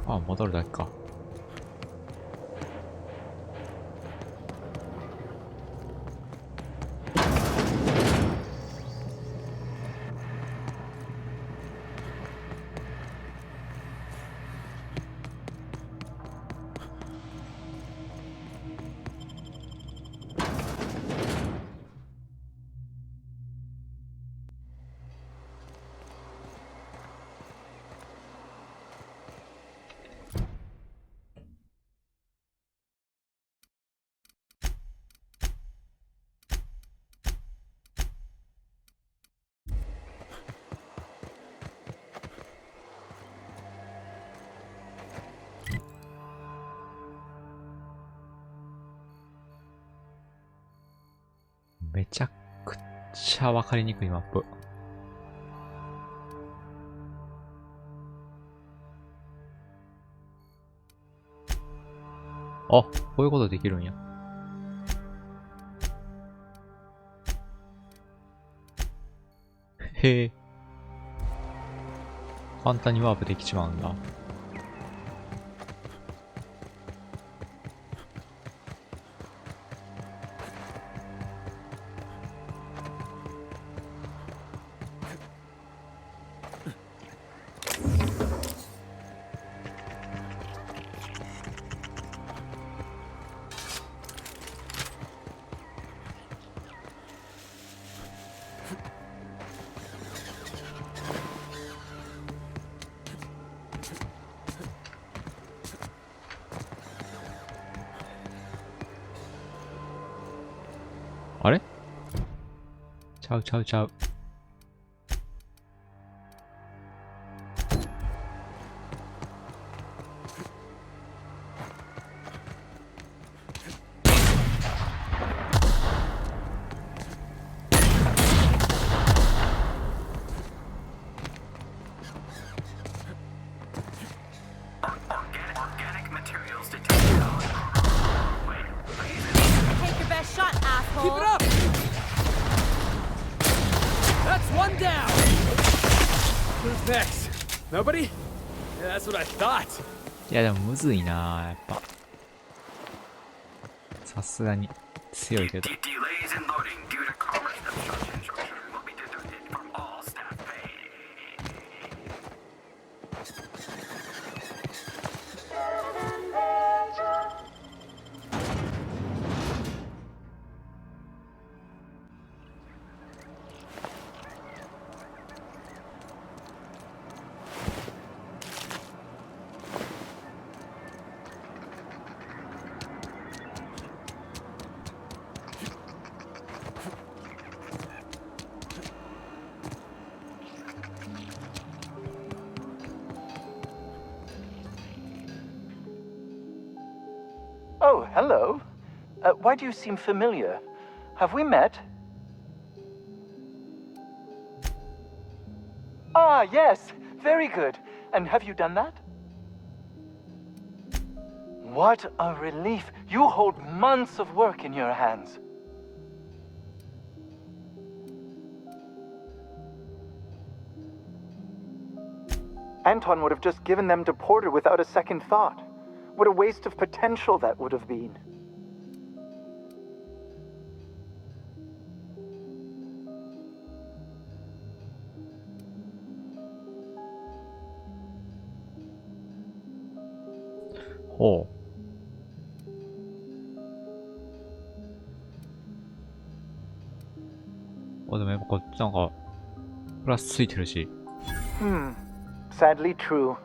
あ、戻るだけか。めちゃくちゃわかりにくいマップ。あ、こういうことできるんや。へえ。簡単にワープできちまうんだ。あれ？ちゃうちゃうちゃう。Organic materials detected on the roadway. Take your best shot, asshole. Keep it up! That's one down! Who's next? Nobody? Yeah, that's what I thought. いやでもむずいな、やっぱ。さすがに強いけど。Delays in loading due to commerce obstruction will be deducted from all staff pay. 「Oh, hello. Why do you seem familiar? Have we met? Ah, yes. Very good. And have you done that? What a relief. You hold months of work in your hands. Anton would have just given them to Porter without a second thought. What a waste of potential that would have been. Oh. あ、でもやっぱこっちなんかプラスついてるし。Sadly true.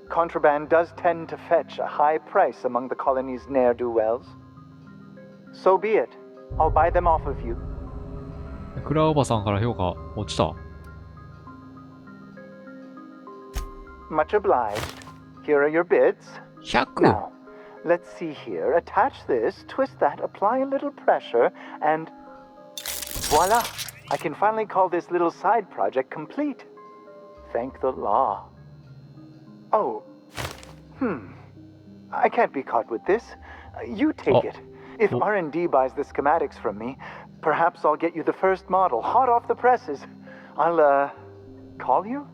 Contraband does tend to fetch a high price among the colony's ne'er-do-wells. So be it. I'll buy them off of you. クラおばさんから評価落ちた。Much obliged. Here are your bids. 100. Now, let's see here. Attach this, twist that, apply a little pressure, and voila! I can finally call this little side project complete. Thank the law. Oh. I can't be caught with this. You take it. If R&D buys the schematics from me, perhaps I'll get you the first model, hot off the presses. I'll, call you?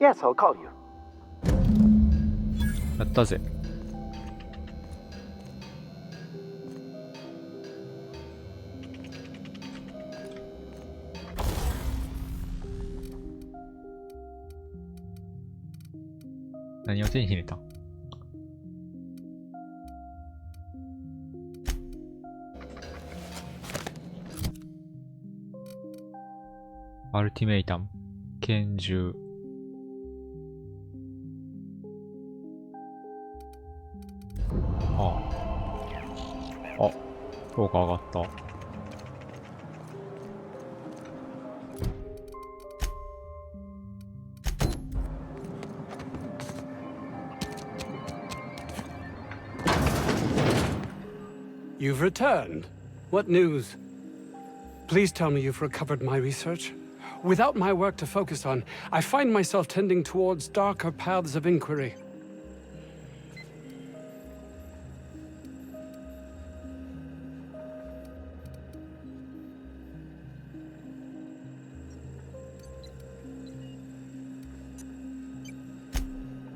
Yes, I'll call you. やったぜ。何を手に入れた？アルティメイタム、拳銃。あ、評価上がった。You've returned. What news? Please tell me you've recovered my research. Without my work to focus on, I find myself tending towards darker paths of inquiry.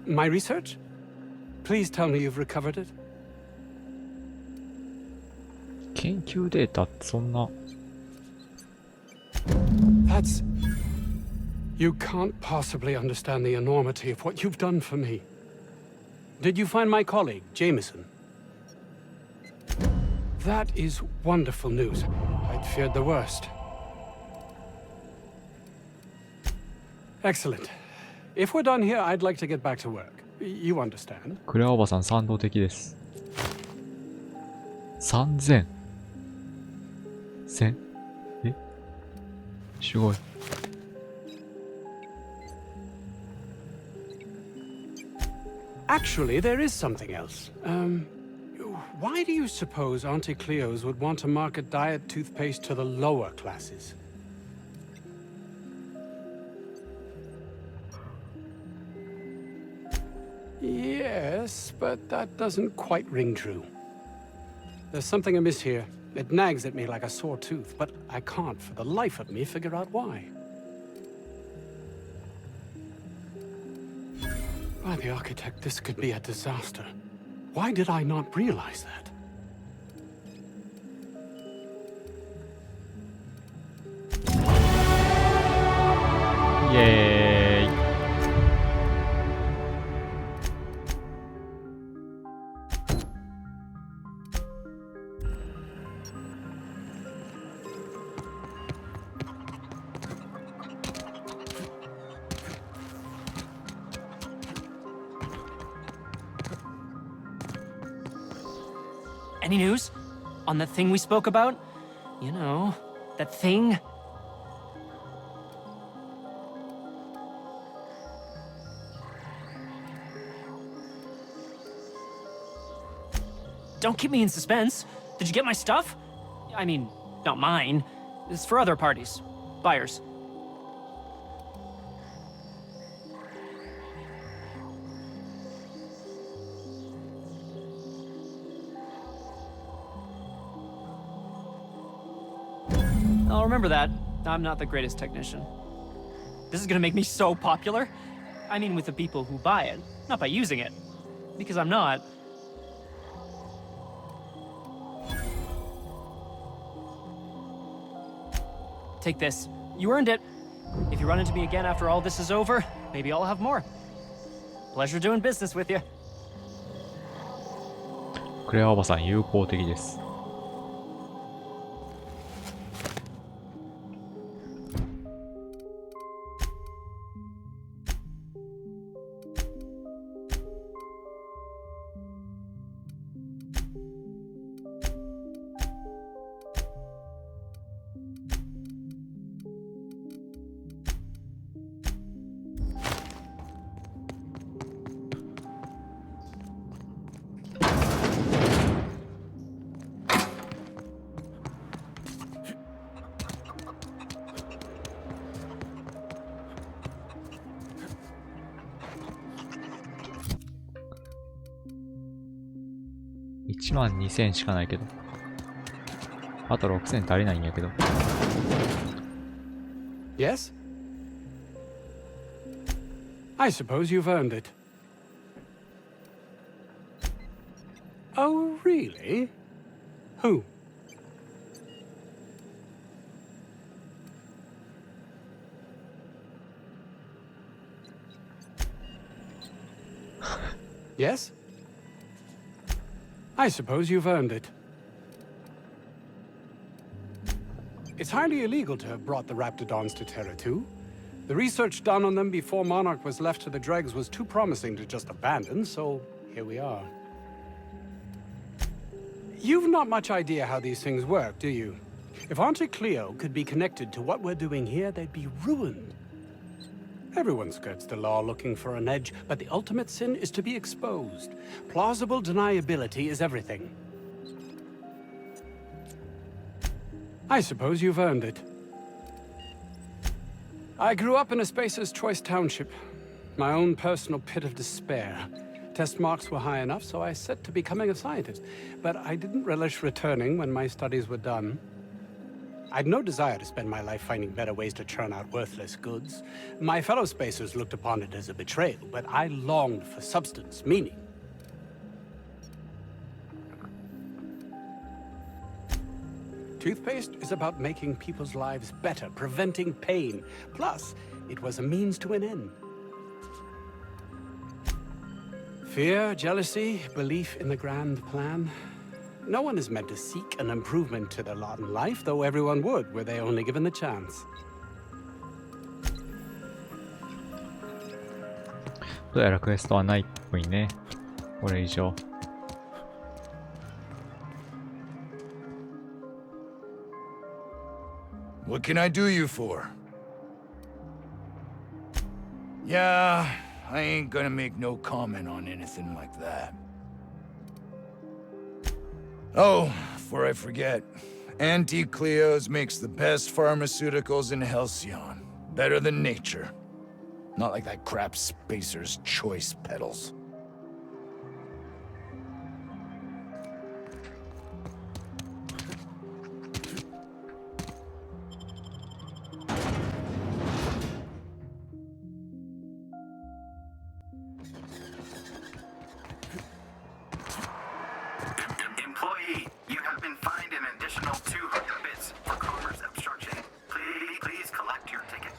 My research? Please tell me you've recovered it. 研究データってそんな。That's... You can't possibly understand the enormity of what you've done for me. Did you find my colleague, Jameson? That is wonderful news. I'd feared the worst. Excellent. If we're done here, I'd like to get back to work. You understand? クレアおばさん賛同的です。3000。1000？え？すごい。Actually, there is something else. Why do you suppose Auntie Cleo's would want to market diet toothpaste to the lower classes? Yes, but that doesn't quite ring true. There's something amiss here. It nags at me like a sore tooth, but I can't for the life of me figure out why. By the architect, this could be a disaster. Why did I not realize that? Yay! Any news? On that thing we spoke about? You know, that thing? don't keep me in suspense. Did you get my stuff? I mean, not mine. It's for other parties. Buyers. I'll remember that. I'm not the greatest technician. This is gonna make me so popular. I mean with the people who buy it, not by using it. Because I'm not. Take this. You earned it. If you run into me again after all this is over, maybe I'll have more. Pleasure doing business with you. クレアおばさん友好的です。12000しかないけど。あと6000足りないんやけど。Yes? I suppose you've earned it. Oh, really? Who? Yes? I suppose you've earned it. It's highly illegal to have brought the Raptidons to Terra 2. The research done on them before Monarch was left to the dregs was too promising to just abandon, so here we are. You've not much idea how these things work, do you? If Auntie Cleo could be connected to what we're doing here, they'd be ruined. Everyone skirts the law looking for an edge, but the ultimate sin is to be exposed. Plausible deniability is everything. I suppose you've earned it. I grew up in a Spacer's Choice township, my own personal pit of despair. Test marks were high enough, so I set to becoming a scientist, but I didn't relish returning when my studies were done. I'd no desire to spend my life finding better ways to churn out worthless goods. My fellow Spacers looked upon it as a betrayal, but I longed for substance, meaning. Toothpaste is about making people's lives better, preventing pain. Plus, it was a means to an end. Fear, jealousy, belief in the grand plan. No one is meant to seek an improvement to their lot in life, though everyone would, were they only given the chance. どうやらクエストはないっぽいね。これ以上。What can I do you for? Yeah, I ain't gonna make no comment on anything like that. Oh, before I forget, Auntie Cleo's makes the best pharmaceuticals in Halcyon. Better than nature. Not like that crap Spacer's Choice pedals. Employee, you have been fined an additional 200 bits for commerce obstruction. Please collect your ticket.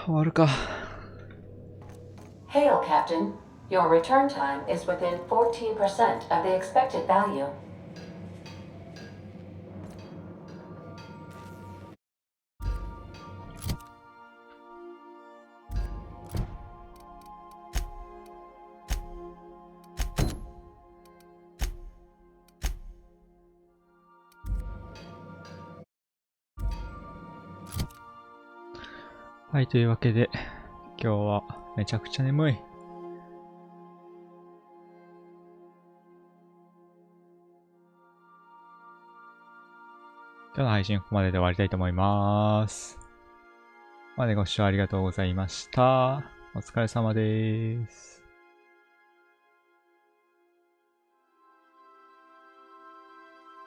終わるか。 Hail, Captain. Your return time is within 14% of the expected value.はい、というわけで、今日はめちゃくちゃ眠い。今日の配信ここまでで終わりたいと思います。ここまでご視聴ありがとうございました。お疲れ様です。